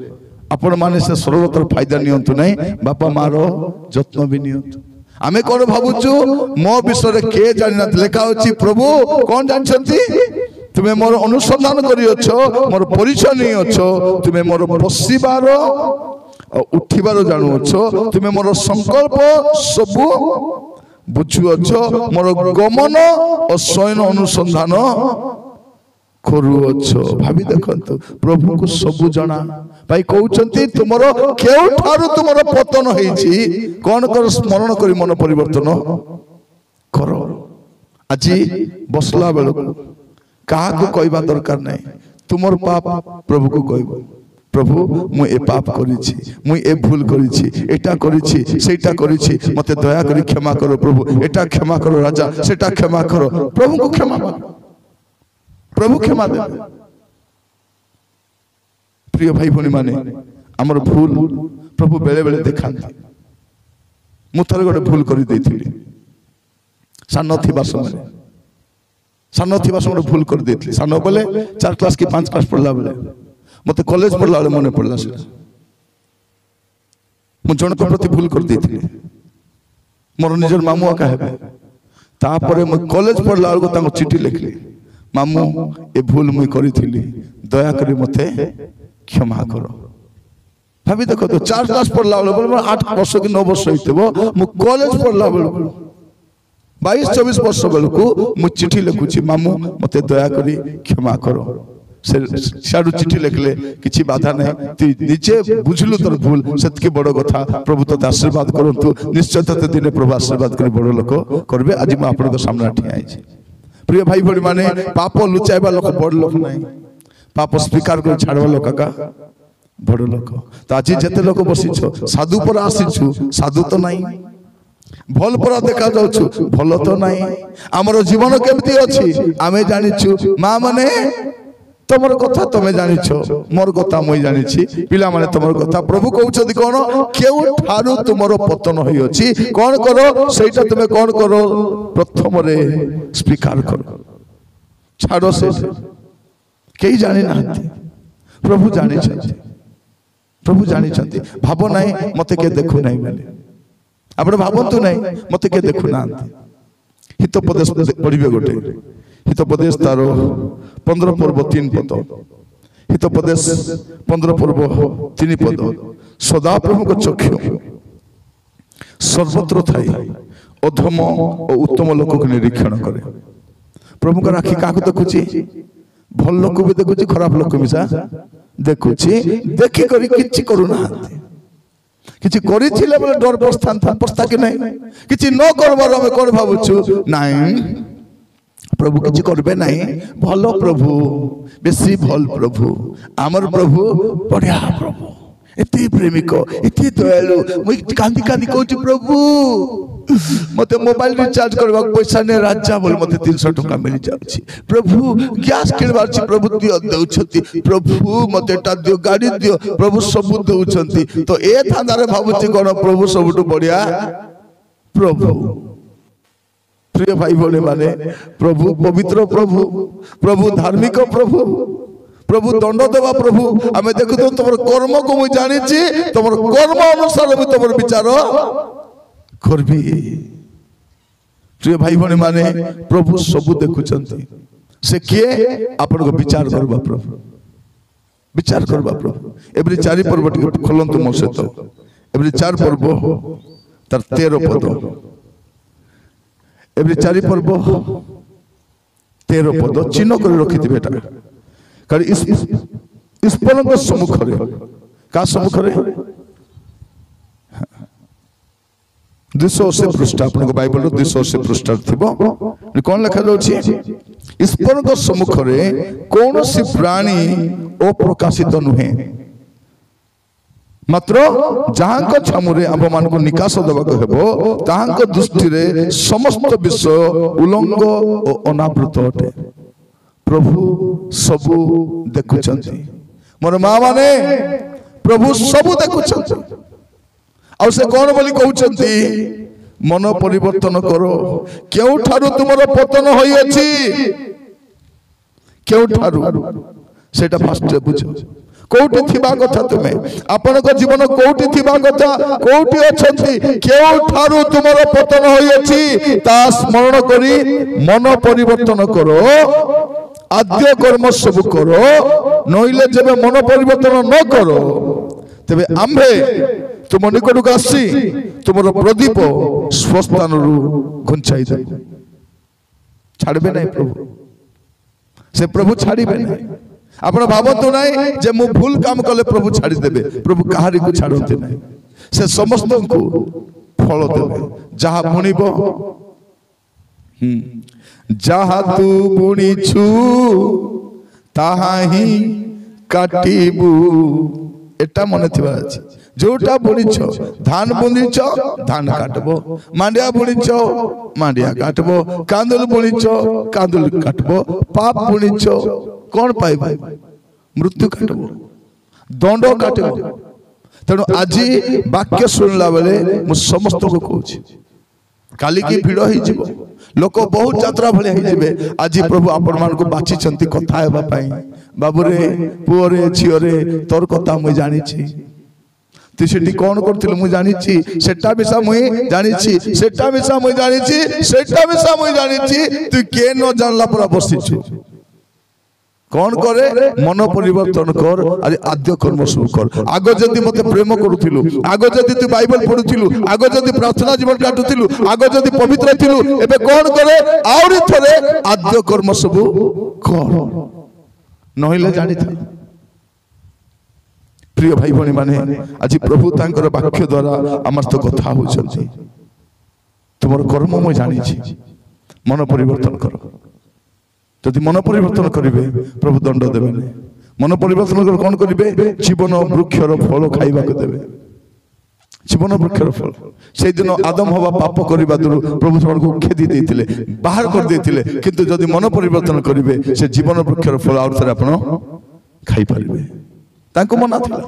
आपण माने से सरलतार फायदा नियंतु नहीं बापा मां रो जत्न भी नियंतु आमे कोन भाबुचु मो विषय के जानिना लेखा अछि प्रभु कोन जानछंती तुमे मोर अनुसंधान करियछो मोर परिचय नहीं अछो तुमे मोर बसिबार उठिबार जानु अछो तुमे मोर संकल्प सबु बुझुअछो मोर गमन और शयन अनुसंधान करुअछो भाभी देखंतु प्रभु को सबु जाना भाई कहउचंती तुमरो केउ ठारु तुमरो पतन होईची कोन कर स्मरण करी मन परिवर्तन करो আজি बसला बेल कहा को कहबा दरकार नहीं तुमर पाप प्रभु को कहबो प्रभु मु ए पाप करिछि मु ए भूल करिछि एटा करिछि सेटा करिछि मते दया करी क्षमा करो प्रभु एटा क्षमा करो राजा सेटा क्षमा करो प्रभु को क्षमा मांगो प्रभु क्षमा दे प्रिय भाई भनी माने हमर भूल प्रभु बेले बेले देखांती मु थरे गोटे भूल करि देथिली सान थिबा समय भूल कर देथिली सान बोले 4 क्लास की 5 क्लास पढ़ला बेले मते कॉलेज पढ़ला बेले मने पड़ला से मु जन को प्रति भूल कर देथिली मोर निजर मामू का हेबे तापरे मु कॉलेज पढ़ला बेले ताको चिट्ठी लिखली मामू ए भूल मुई करिथिली दया करी मते क्षमा करो भाभी देखो तो 4 क्लास पढ़ला बेले 8 वर्ष की 9 वर्ष होइतबो मु कॉलेज पढ़ला बेले 22-24 वर्ष बेलू मु चिट्ठी लिखुची मामू मते दया करी क्षमा करो सारू चिट्ठी लिखले किछि बाधा नहीं तु निजे बुझलु तोर भूल सेतके बड़ कथा प्रभु तते आशीर्वाद करंतु निश्चय तते दिने प्रभु आशीर्वाद करी बड़ लोक करबे आज म आपन को सामने ठिया आइछि प्रिय भाई भणी माने पाप लुचाइबा लोक बड़ लोक नहीं पाप स्वीकार कर छाड़बा लोक का बड़ लोक तो आज जते लोक बसिछो साधु पर आसीछु साधु तो नहीं भल पर देखा जाउछु भल तो नहीं हमर जीवन केमती अछि आमे जानिछु मां माने तमर कथा तमे जानिछो मोर कथा मुई जानिछि पिला माने तमर कथा प्रभु कहउछथि कोन केउ ठारु तुमरो पतन होई अछि कोन करो सेटा तमे कोन करो प्रथम रे स्वीकार करो छाड़ो से केई जानि नाथि प्रभु जानिछथि भाव नाही मते के देखु नाही बोले आपण भावंतु नहीं मते के देखु ना हितोपदेश पढ़िबे गोटे हितोपदेश तार 15 पर्व 3 पद हितोपदेश 15 पर्व 3 पद सदा प्रभु को चक्षु सर्वत्र थाई अधम और उत्तम लोक को निरीक्षण करे प्रभु का राखी का देखुची भल लोक भी देखुची खराब लोक भी देखुची देखी करी किछि करूना किछि करिथिले बोले डर पस्ता कि नहीं किछि न करबार हम कोन भाबुछु नहीं प्रभु किछि करबे नहीं भलो प्रभु बेसी भल प्रभु आमर प्रभु बढ़िया प्रभु एते प्रेमिक एते दयालु मु कांदी कांदी कहूची प्रभु मते मोबाइल रिचार्ज करबा पैसा ने राजा बोल मते 300 टका मिल जाउची प्रभु गैस किनबार छी प्रभु दियो देउछती प्रभु मते टा दियो गाड़ी दियो प्रभु सब देउछंती तो ए थांदारे भाबुची कोन प्रभु सबटु बढ़िया प्रभु प्रिय भाई बोले माने प्रभु पवित्र प्रभु प्रभु धार्मिक प्रभु प्रभु दंड देवा प्रभु आमे देखु तो तमर कर्म को मु जानि छी तमर कर्म अनुसार भी तमर विचार करबी प्रिय भाई बहन माने प्रभु सब देखुचंती से किए आपन को विचार करबा प्रभु एवरी 4 पर्व खोलंतु मो सहित एवरी 4 पर्व तार 13 पद एवरी 4 पर्व 13 पद चिन्ह कर रखि दिबे एटा कारण इस परम सम्मुख रे का सम्मुख रे 280 पृष्ठ आपन बाइबल 280 पृष्ठ थिबो कोन लिखा जाउची ईश्वर को सम्मुख रे कोनोसी प्राणी अप्रकाशित नुहे मात्र जहां को छमुरे आप मान को निकास दबाक हेबो ताहां को दृष्टि रे समस्त विषय उलंग और अनावृत अटे प्रभु सबु देखुचंती मोर मां माने प्रभु सबु देखुचंती आ से कोन बोली कहउचंती मन परिवर्तन करो केउ ठारू तुमरो पतन होई अछि केउ ठारू सेटा फास्ट बुझो कोठी थिबा कथा तुमे आपन को जीवन कोठी थिबा कथा कोठी अछंती केउ ठारू तुमरो पतन होई अछि ता स्मरण करी मन परिवर्तन करो आद्य कर्म सब करो नइले जेबे मन परिवर्तन न करो तबे आम्भे तुम निकट को आसी तुमरो प्रदीप स्वस्थान रु घुंचाई दे छाड़बे नहीं प्रभु से प्रभु छाड़ीबे नहीं आपण भावतु नहीं जे मु भूल काम कले प्रभु छाड़ी देबे प्रभु कहारी को छाड़ते नहीं से समस्त को फल देबे जहा बुनिबो जहा तू बुनिछु ताहा ही काटिबू एटा मने थिबा अछि जोटा बुनिछ धान बुनिछ धान काटबो मांडिया बुनिछ मांडिया काटबो कांदुल बुनिछ कांदुल काटबो पाप बुनिछ कोन पाइबो मृत्यु काटबो दंड काटबो तेणु आज वाक्य सुनला बेले मु समस्त को कहूची काली की भिड़ ही जीवो लोक बहुत यात्रा भले ही जीवे आज प्रभु आपण मान को बाची चंती कथा हेबा पई बाबू रे पुओ रे छियो रे तोर कथा मु जानि छी तु सेठी कोन करथिल मु जानि छी सेटा बिसा मु जानि छी सेटा बिसा मु जानि छी सेटा बिसा मु जानि छी तू के न जानला पर बसि छी कौन करे मन परिवर्तन कर अरे आद्य कर्म शुरू कर आगो जदि मते प्रेम करूथिलु आगो जदि तू बाइबल पढुथिलु आगो जदि प्रार्थना जीवन काटुथिलु आगो जदि पवित्र थिलु एबे कौन करे आउरी थरे आद्य कर्म सब कर नहिले जानि था प्रिय भाई भणी माने आज प्रभु तांकर वाक्य द्वारा हमर तो कथा होछथि तुमर कर्म म जानि छी मन परिवर्तन कर जदि मन परिवर्तन करिवे प्रभु दंड देबे मन परिवर्तन कर कोन करिवे जीवन वृक्षर फल खाइबा को देबे जीवन वृक्षर फल से दिन आदम हवा पाप करबा दुरु प्रभु सबन को खेदी देथिले बाहर कर देथिले किंतु जदि मन परिवर्तन करिवे से जीवन वृक्षर फल और थरे आपण खाइ परिवे ताको मना थिला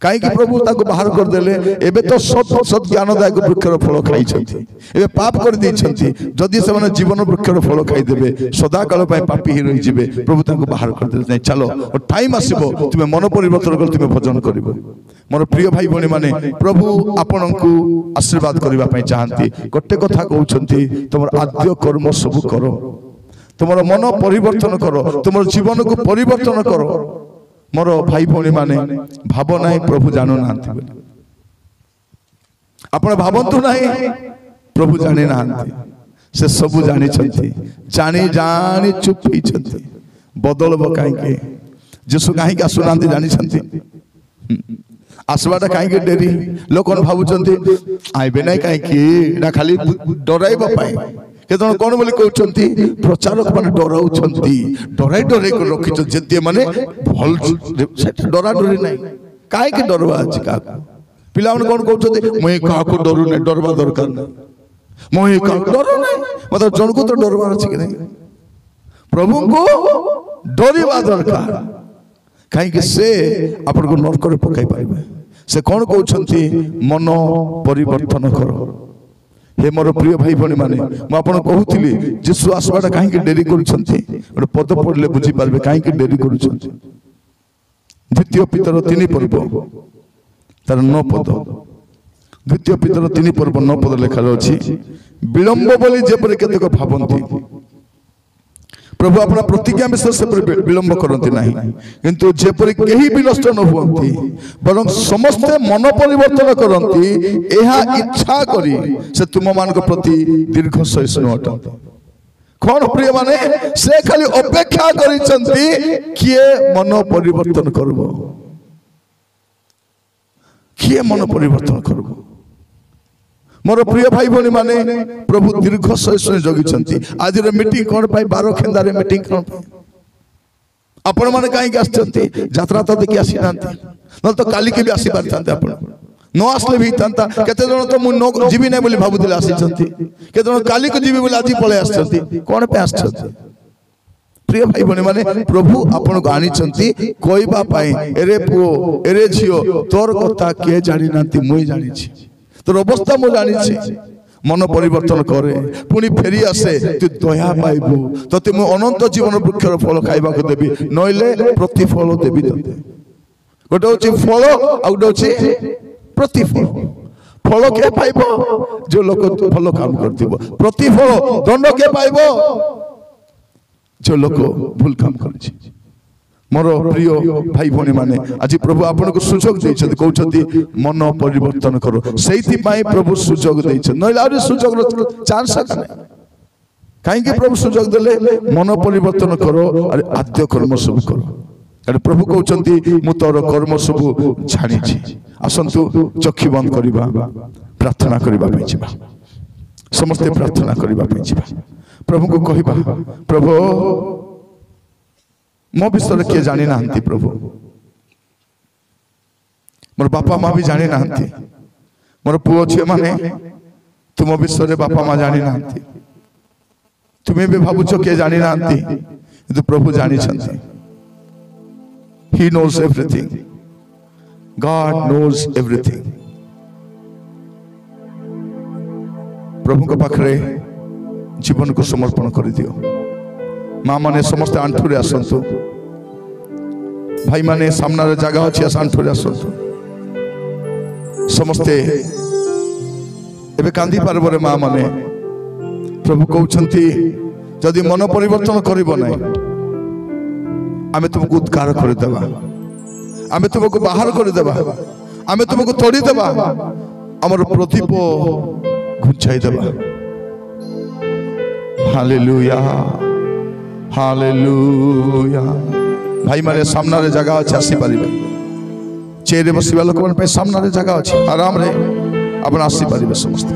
काई कि प्रभु ताको बाहर कर देले एबे तो सत ज्ञानदायक वृक्षर फल खाइ छथि एबे पाप कर दै छथि जदि से माने जीवन वृक्षर फल खाइ देबे सदा काल पय पापी ही रहि जिवे प्रभु ताको बाहर कर देले चलो और टाइम आसीबो तुमे मन परिवर्तन कर तुमे भजन करिवो मोर प्रिय भाई भौणी माने प्रभु आपण को आशीर्वाद करबा पई चाहंती गोटे कथा कहउछंती तुमर आद्य कर्म सब करो तुमर मन परिवर्तन करो तुमर जीवन को परिवर्तन करो मोर भाई भौणी माने भाव नाही प्रभु जानु नांती बोली आपण भावंतु नाही प्रभु जानि नांती से सब जानि छंती जानि जानि चुप ही छंती बदलबो काहे के जेसु काहे के आसुनांती जानि छंती आसवाटा काहे के डेरी लोक भाबुचंती आइबे नै काहे के ना खाली डराइबो पाए केतन कोन बोली कहउचंती प्रचारक माने डराउचंती डराई डराई को रखिच जेते माने भल सेटा डरा डरी नै काहे के डरवा अछि का पिला मन कोन कहउचंती मई का को डरु नै डरवा दरकार नै मई का डरु नै मतलब जन को तो डरवा अछि कि नै प्रभु को डरिवा दरकार काहे के से अपन को नरक रे पकाई पाइबे से कोन कहउचंती मन परिवर्तन करो हे मोर प्रिय भाई भौणी माने मु आपन कहउतिली जेसु आसवाटा काहे के डेरी करूछंती ओटे पद पढले बुझी पारबे काहे के डेरी करूछंती द्वितीय पितर 3 पर्व तार 9 पद द्वितीय पितर 3 पर्व 9 पद लेखा अछि विलंब बोली जेपरि केतक भाबंती प्रभु अपना प्रतिज्ञा विषय से विलंब करती ना किंतु जेपरि केही भी नष्ट न हुअंती बरं समस्त मन परिवर्तन करती एहा इच्छा करी से तुम मान प्रति दीर्घ सहिष्णु अटंती कौन प्रिय माने से खाली अपेक्षा करिसंती किए मन परिवर्तन करबो किए मन परिवर्तन करबो मोर प्रिय भाई भौणी माने प्रभु दीर्घ सहिष्णु जगिछंती आज रे मीटिंग कोन पाई 12 खेंदारे मीटिंग कोन पाई आपण माने काहे के आछंती यात्रा तो देखि आसी नांती न तो काली के भी आसी पारथांते आपण न आसले भी तांता केते जण तो मु जीवी नै बोली भाबुदिले आसीछंती केते जण काली को जीवी बोली आजी पळे आछंती कोन पे आछंती प्रिय भाई भौणी माने प्रभु आपण को आनिछंती कोइबा पाई एरे पुओ एरे झियो तोर कथा के जानि नांती मुई जानि छी तोर अवस्था मु जानि छी मन परिवर्तन करे पुनी फेरी आसे तू दया पाइबू तते मु अनंत जीवन वृक्षर फल खाइबा को देबी नइले प्रतिफल देबी तते गोटे होची फल आ गोटे होची प्रतिफल फल के पाइबो जो लोक फल काम करथिबो प्रतिफल दंड के पाइबो जो लोक भूल काम करछि मोर प्रिय भाई भौणी माने आज प्रभु आपन को सुजोग दैछथि कहउछथि मन परिवर्तन करो सेति पाई प्रभु सुजोग दैछ नइले आरो सुजोग रो चांस काने काहे के प्रभु सुजोग देले मन परिवर्तन करो अरे आद्य कर्म सब करो अरे प्रभु कहउछथि मु तोर कर्म सब जानि छी आसंतु चक्षु बंद करिबा प्रार्थना करिबा पई छिबा समस्त प्रार्थना करिबा पई छिबा प्रभु को कहिबा प्रभु मो विषय किए जानी नांती प्रभु मोर बापा माँ भी जानी नांती मोर पुओ झियो माने तुम विषय बापा माँ जानी नांती तुम्हें भी भाबुछ किए जानी नांती किंतु प्रभु जानी छंती He knows everything. God knows everything. प्रभु को पाखरे जीवन को समर्पण कर दियो माँ माने समस्त आंठुरे आसंतु भाई माने सामना रे जगह अछि आंठुरे आसंतु समस्ते एबे कांदी पारबरे माँ माने प्रभु कहउछंती जदि मन परिवर्तन करिबो नै आमे तुमको उद्धार कर देबा आमे तुमको बाहर कर देबा आमे तुमको तोड़ी देबा हमर प्रदीप घुंचाई देबा हालेलुया हालेलुया भाई मारे सामना रे जगह अछि आसी परिबे चेरे बसिबा लोक मन पे सामना रे जगह अछि आराम रे अपन आसी परिबे समस्त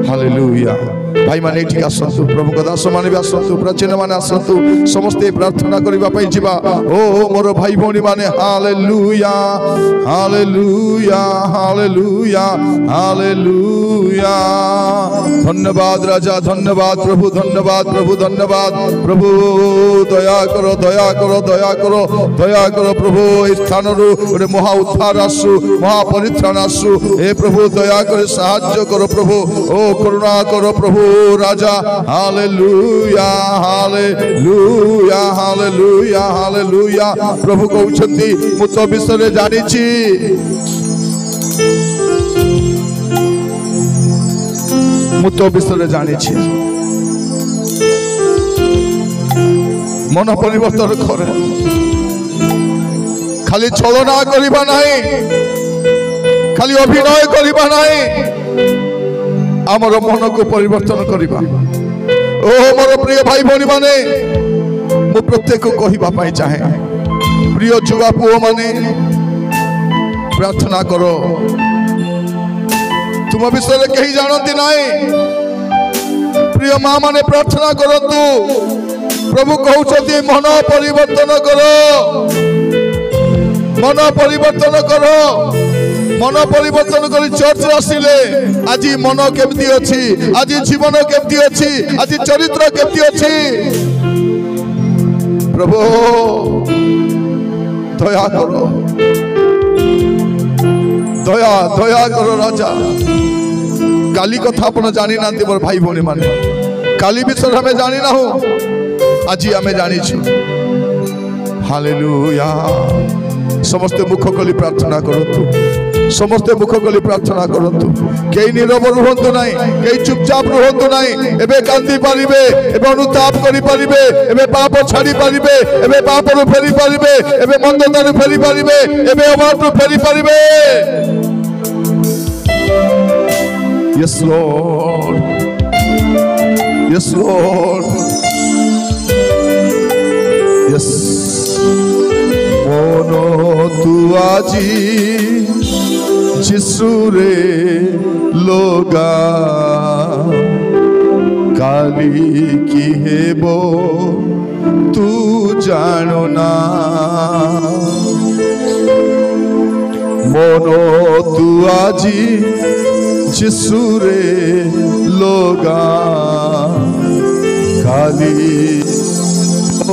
हालेलुया भाई माने ठीक आसंतु प्रभु को दास माने भी आसंतु प्राचीन माने आसंतु समस्त प्रार्थना करिबा पई जिबा ओ मोर भाई भौणी माने हालेलुया हालेलुया हालेलुया हालेलुया धन्यवाद राजा धन्यवाद प्रभु धन्यवाद प्रभु दया करो दया करो दया करो दया करो प्रभु इस स्थान रु गोटे महा उद्धार आसु महा परित्राण आसु हे प्रभु दया करे सहाय्य करो प्रभु ओ करुणा करो प्रभु राजा हालेलुया हालेलुया हालेलुया हालेलुया प्रभु कहउछंती मु तो विषय जानि छी मु तो विषय जानी मन परिवर्तन कर खाली छलना करबा नहीं खाली अभिनय करबा नहीं आमर मन को परिवर्तन करबा। ओ मोर प्रिय भाई भौणी माने मु प्रत्येक को कहबा पाई चाहे प्रिय जुवा पुओ माने प्रार्थना करो तुम विषय कहीं जानती नहीं प्रिय माँ माने प्रार्थना करतु प्रभु कहते मन परिवर्तन करो मन परिवर्तन करो मन परिवर्तन कर चर्च आसिले आज मन केमती अच्छी आज जीवन केमती अच्छी आज चरित्र केमती अच्छी प्रभु दया करो दया दया करो राजा काली कथा अपन जानी ना मोर भाई भौणी माने काली विषय हमें जानी ना हो आज आम जानी हालेलुया समस्ते मुख कली प्रार्थना करतु समस्ते मुख कली प्रार्थना करतु कई नीरव रुहतु नहीं कई चुपचाप रुहतु नहीं एबे कांदी पारिबे एबे अनुताप करि पारिबे एबे पाप छाड़ी पारिबे एबे पाप रु फेरी पारिबे एबे मंदता रु फेरी पारिबे एबे अबाट रु फेरी पारिबे। Yes Lord Yes Lord Yes mono तू आजी जिसुरे लोगा काली की है वो तू जानो ना मोनो तू आजी जिसुरे लोगा काली ओ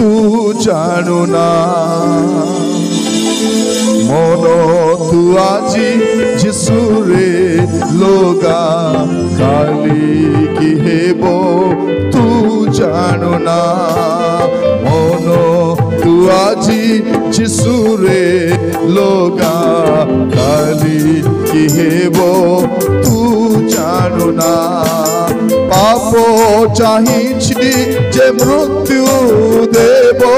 तू जानो ना मोनो तू आजी जिसुरे लोगा काली की है वो तू जानो ना मोनो तू आजी जिसुरे लोगा काली की है वो तू जानो ना पापो चाहिछि जे मृत्यु देबो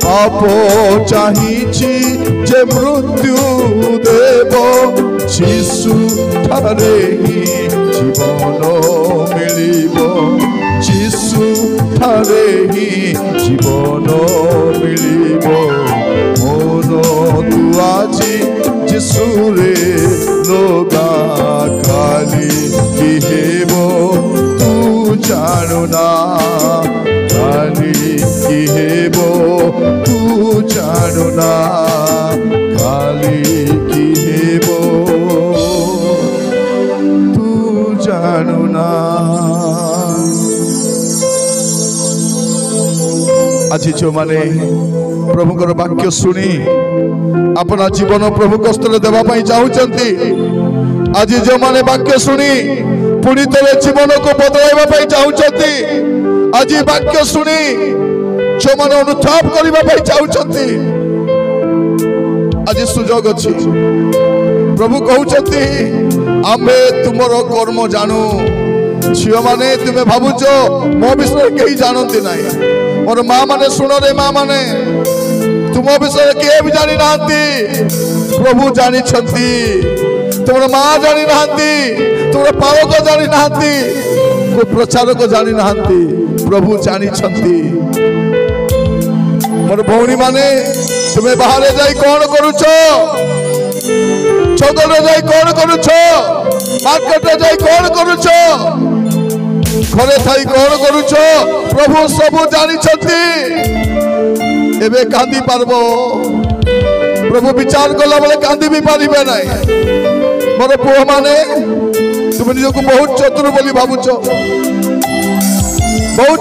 पापो चाहिछि जे मृत्यु देबो जीसु ठारे ही जीवन मिलिबो जीसु ठारे ही जीवन मिलिबो मोनो तू आजी जिसुरे लोगा काली की हेबो तू जानो ना काली की हेबो तू जानो ना काली की हेबो तू जानो ना। आज जो माने प्रभुकर वाक्य शुणी अपना जीवन प्रभु कष्ट देवाई चाहते आज जो माने वाक्य शुणी पुणी थे जीवन को बदलवाई चाहते आज वाक्य शुणी जो मैंने अनुताप करने चाहते आज सुजोग अच्छी प्रभु कहते आमे तुमर कर्म जानू झील मैंने तुम्हें भावुच मो विषय कहीं जानती ना मोर माँ मैंने शुण रे माँ मैंने तुम विषय किए भी जानी ना प्रभु जानी तुम माँ जानी ना तुम पालक जानी ना को प्रचारक जानी ना प्रभु जानी मोर भौणी माने तुम्हें बाहर जाई कौन करुछ छगल जाई कौन करुछ मार्केट जाई कौन करुछ घरे थाई कौन करुछ प्रभु सबू जानी एबे कांदी पारबो प्रभु विचार कला बेले कांदी भी पारिबे ना मोर पुओ माने तुम निज को बहुत चतुर बोली भावुच बहुत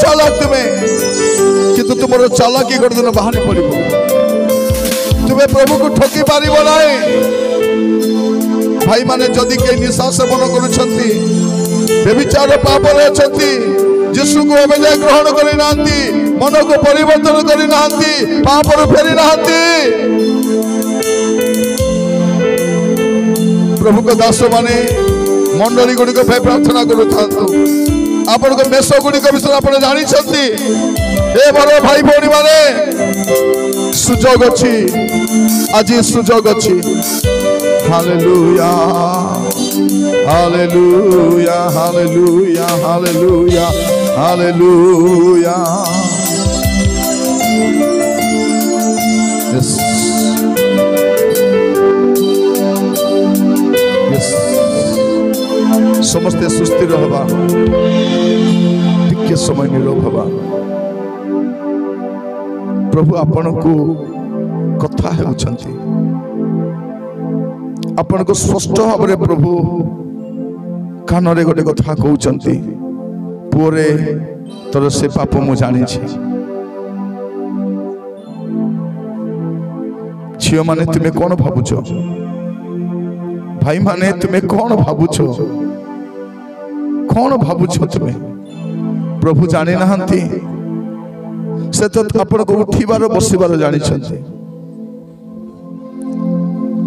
चालाक तुम्हें किंतु तुम चालाकी गोटे दिन बाहर पड़ो तुम्हें प्रभु को ठकी पार ना भाई माने जदि कई निशा सेवन कर पाप जीशु को एवं जाए ग्रहण करना मन को परिवर्तन करना पाप फेरी ना प्रभु को दास माने मंडली गुड़ी को प्रार्थना करूँ आपण को मेष गुड़ी विषय आप जानी मोर भाई भौणी माने सुजोग अच्छी आज सुजोग अच्छी hallelujah hallelujah hallelujah hallelujah hallelujah yes yes समस्ते सुस्थिर हवा टिके समय नीरव हवा प्रभु आपण को कथा होउछंती आपण को स्पष्ट भाव में प्रभु कान रे गोटे कथा कहउछंती पुरे तोर से पाप मु जानी छी झियो माने तुमे कौन भाबुछ भाई माने तुमे कौन भाबुछ तुमे प्रभु जानी नहंती से तो आपण को उठीबार बसिबार जानी छथि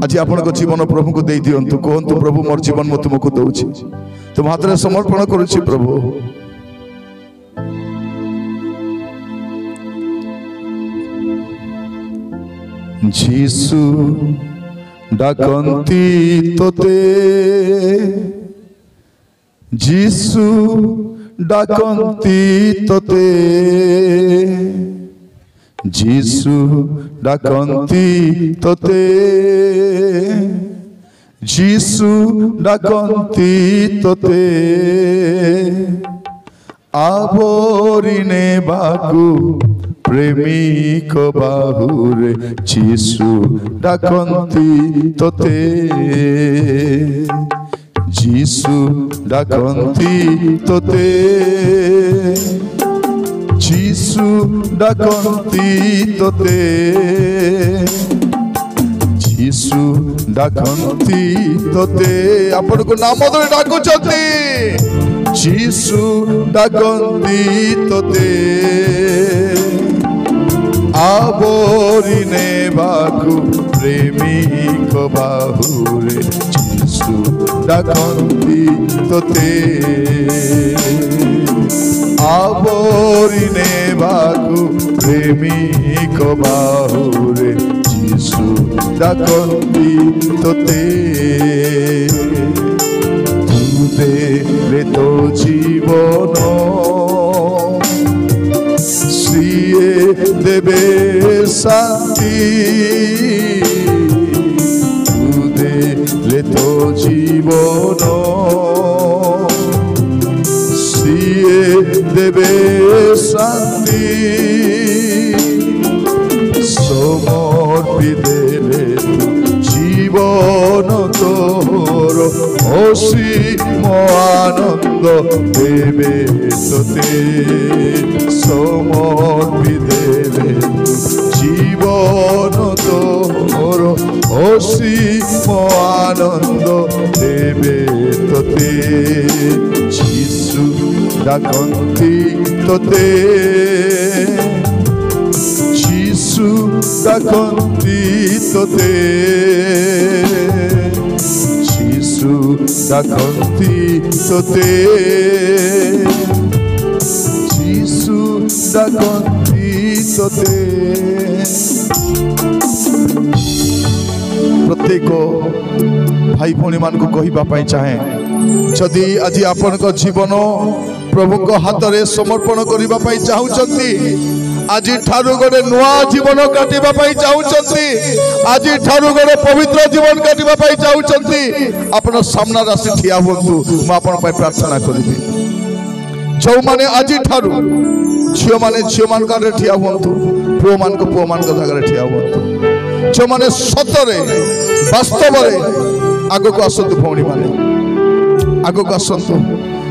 आज आपण को जीवन प्रभु को दे दियंतु कहंतु प्रभु मोर जीवन म तुमको दउछि तुम हाथ रे समर्पण करूछि प्रभु जीसु डाकंती तोते जीसु डाकंती तोते जीसु डाकंती तोते जीसु डाकंती तोते आवरिने बाकु प्रेमिक बाहुरे जीसु डाकंती तोते जीसु डाकंती तोते जीसु डाकंती तोते जीसु डाकंती तोते आपण को नाम धरे डाकुचंती जीसु डाकंती तोते आवरिने बाकु प्रेमिक बाहुरे जीसु डाकंती तोते आवरिने बाकु प्रेमिक बाहुरे जीसु डाकंती तोते तू देले तो जीवन सिए देवे शांति तू देले तो जीवन सिए देवे शांति समर्पी देले जीवन तोर असीम आनंद देवे तोते समर्पी देले जीवन तोर असीम आनंद देवे तोते जीसु डाकंती तोते जीसु डाकंती तोते जीसु डाकंती तोते जीसु डाकंती तोते प्रत्येक भाई भौणी मान को कहबा पाई चाहे जदि आज आपण को जीवन प्रभु को हाथ रे समर्पण करबा पाई चाहुचंती आज ठारू गोटे नुआ जीवन काटिबा पाई चाहुचंती आज ठारू गोटे पवित्र जीवन काटिबा पाई चाहुचंती आपण सामना राशि ठिया होंतु म आपण पाई प्रार्थना करिबी जो माने आज ठारू झियो माने झियो मान का ठिया होंतु पुओ मान को जगह रे ठिया होंतु जो माने सतरे वास्तव रे आगो को आसंतु भौणी माने आगो को आसंतु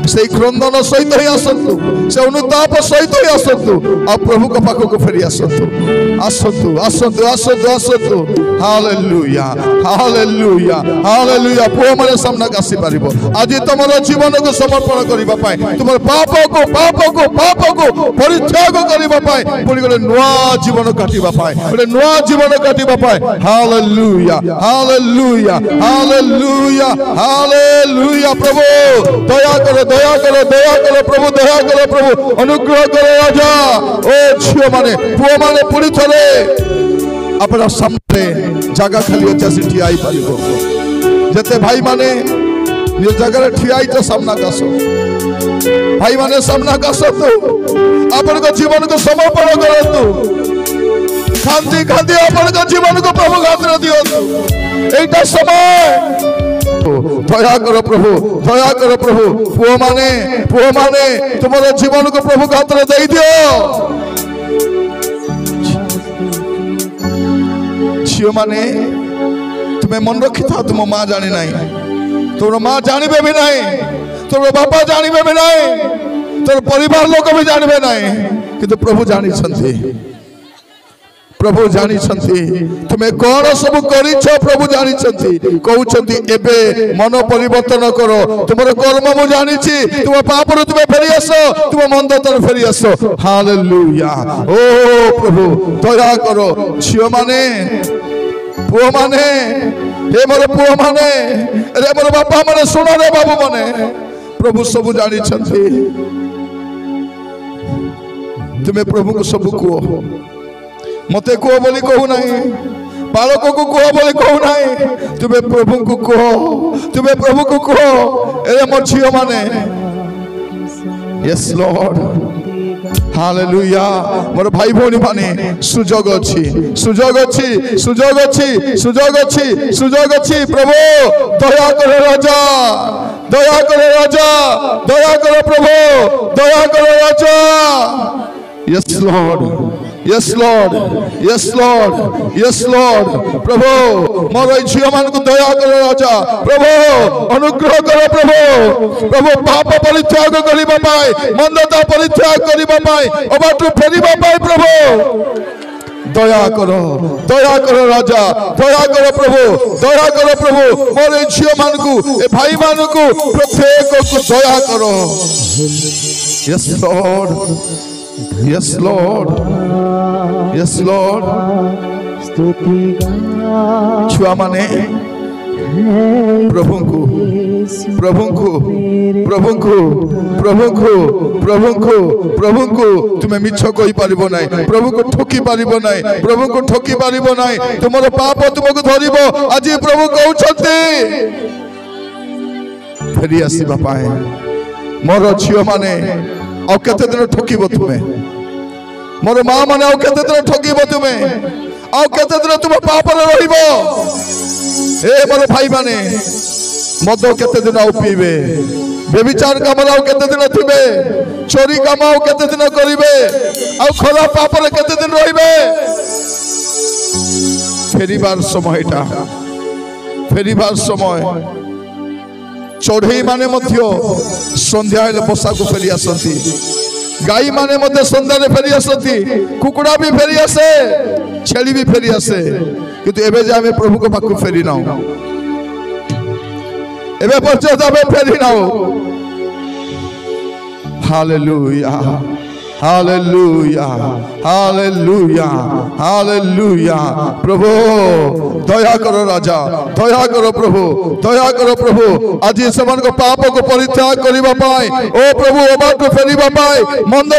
से क्रंदन सहित ही आसतु से अनुताप सहित ही आसतु आ प्रभु के पाख को फेरी आसतु आसतु आसतु आसतु आसतु हालेलुया हालेलुया हालेलुया पुओ माने सामना आसी पारिबो आज तुमर जीवन को समर्पण करिबा पाए तुमर पाप को परित्याग करिबा पाए पुनी गोटे नुआ जीवन काटिबा पाए गोटे नुआ जीवन काटिबा पाए हालेलुया हालेलुया हालेलुया हालेलुया प्रभु दया करो दया करो दया करो प्रभु दया करो प्रभु अनुग्रह करो राजा ओ झियो माने पुओ माने पुनी थरे अपना सामने जगह खाली अच्छा से ठियाई पारिबो जते भाई माने निज जगह ठियाई तो सामना कासो भाई माने सामना कासो तो अपन को जीवन को समर्पण करतु खांती खांती अपन को जीवन को प्रभु हाथ दियो एटा समय दया करो प्रभु पुओ माने तुम्हारे जीवन को प्रभु हाथ दे दियो झियो माने तुम्हें मन रखी था तुम माँ जानी नहीं तुम माँ जानवे भी नहीं तुम बापा जानवे भी नहीं तुम परिवार लोग भी जानवे नहीं किंतु प्रभु जानी तुम्हें कौन सब कर प्रभु जानी कहते एबे मन परिवर्तन करो तुम कर्म मु जानी तुम पाप तुम्हें फेरी आस तुम मंद तर फेरी आस हालेलुया ओ प्रभु दया करो झियो माने पुओ माने हे मोर पुओ माने रे मोर बापा माने सुन रे बाबू माने प्रभु सब जानी तुम्हें प्रभु को सब कह मते कह बोली कहू नहीं बालक को कह बोली कहू नहीं तुम्हें प्रभु को कह ए मोर झियो माने यस लॉर्ड हालेलुया मोर भाई भौणी माने सुजोग अच्छी प्रभु दया करो राजा दया करो प्रभु दया करो राजा यस लॉर्ड प्रभु मोर झियो मान को दया करो राजा प्रभु अनुग्रह करो प्रभु पाप परित्याग करिबा पाए मंदता परित्याग करिबा पाए अबाटु फेरिबा पाए प्रभु दया करो राजा दया करो प्रभु मोर झियो मान को ए भाई मान को प्रत्येक को दया करो यस लॉर्ड छुआ माने प्रभु को तुम्हें मिछ कहि पारिबो नै प्रभु को ठोकी पारिबो नै तुमर पाप तुमको धरिबो आज प्रभु कहउछथि फेरी आसीबा पाए मोर झियो माने आ केते दिन ठोकीबो तुम्हें मोर माँ माने आ केते दिन ठोकीबो तुम्हें आ केते दिन तुम पाप रे रहिबो ए मोर भाई माने मद केते दिन आ पीबे बेविचार काम आ केते दिन थिबे चोरी काम आ केते दिन करिवे आ खराब पाप रे केते दिन रहिबे फेरिबार समय चढ़ई माने मध्य संध्या बसा को फेरी आसती गाई माने मध्य संध्या फेरी आसती कुकुड़ा भी फेरी आसे छेली भी फेरी आसे किंतु एबे जे आमे प्रभु को पाक फेरी नाउ एबे पर्यंत आमे फेरी नाउ हालेलुया प्रभु दया करो राजा दया करो प्रभु आज समान को पाप को परित्याग करिबा पाए ओ प्रभु ओबा को फेरिबा पाए मंद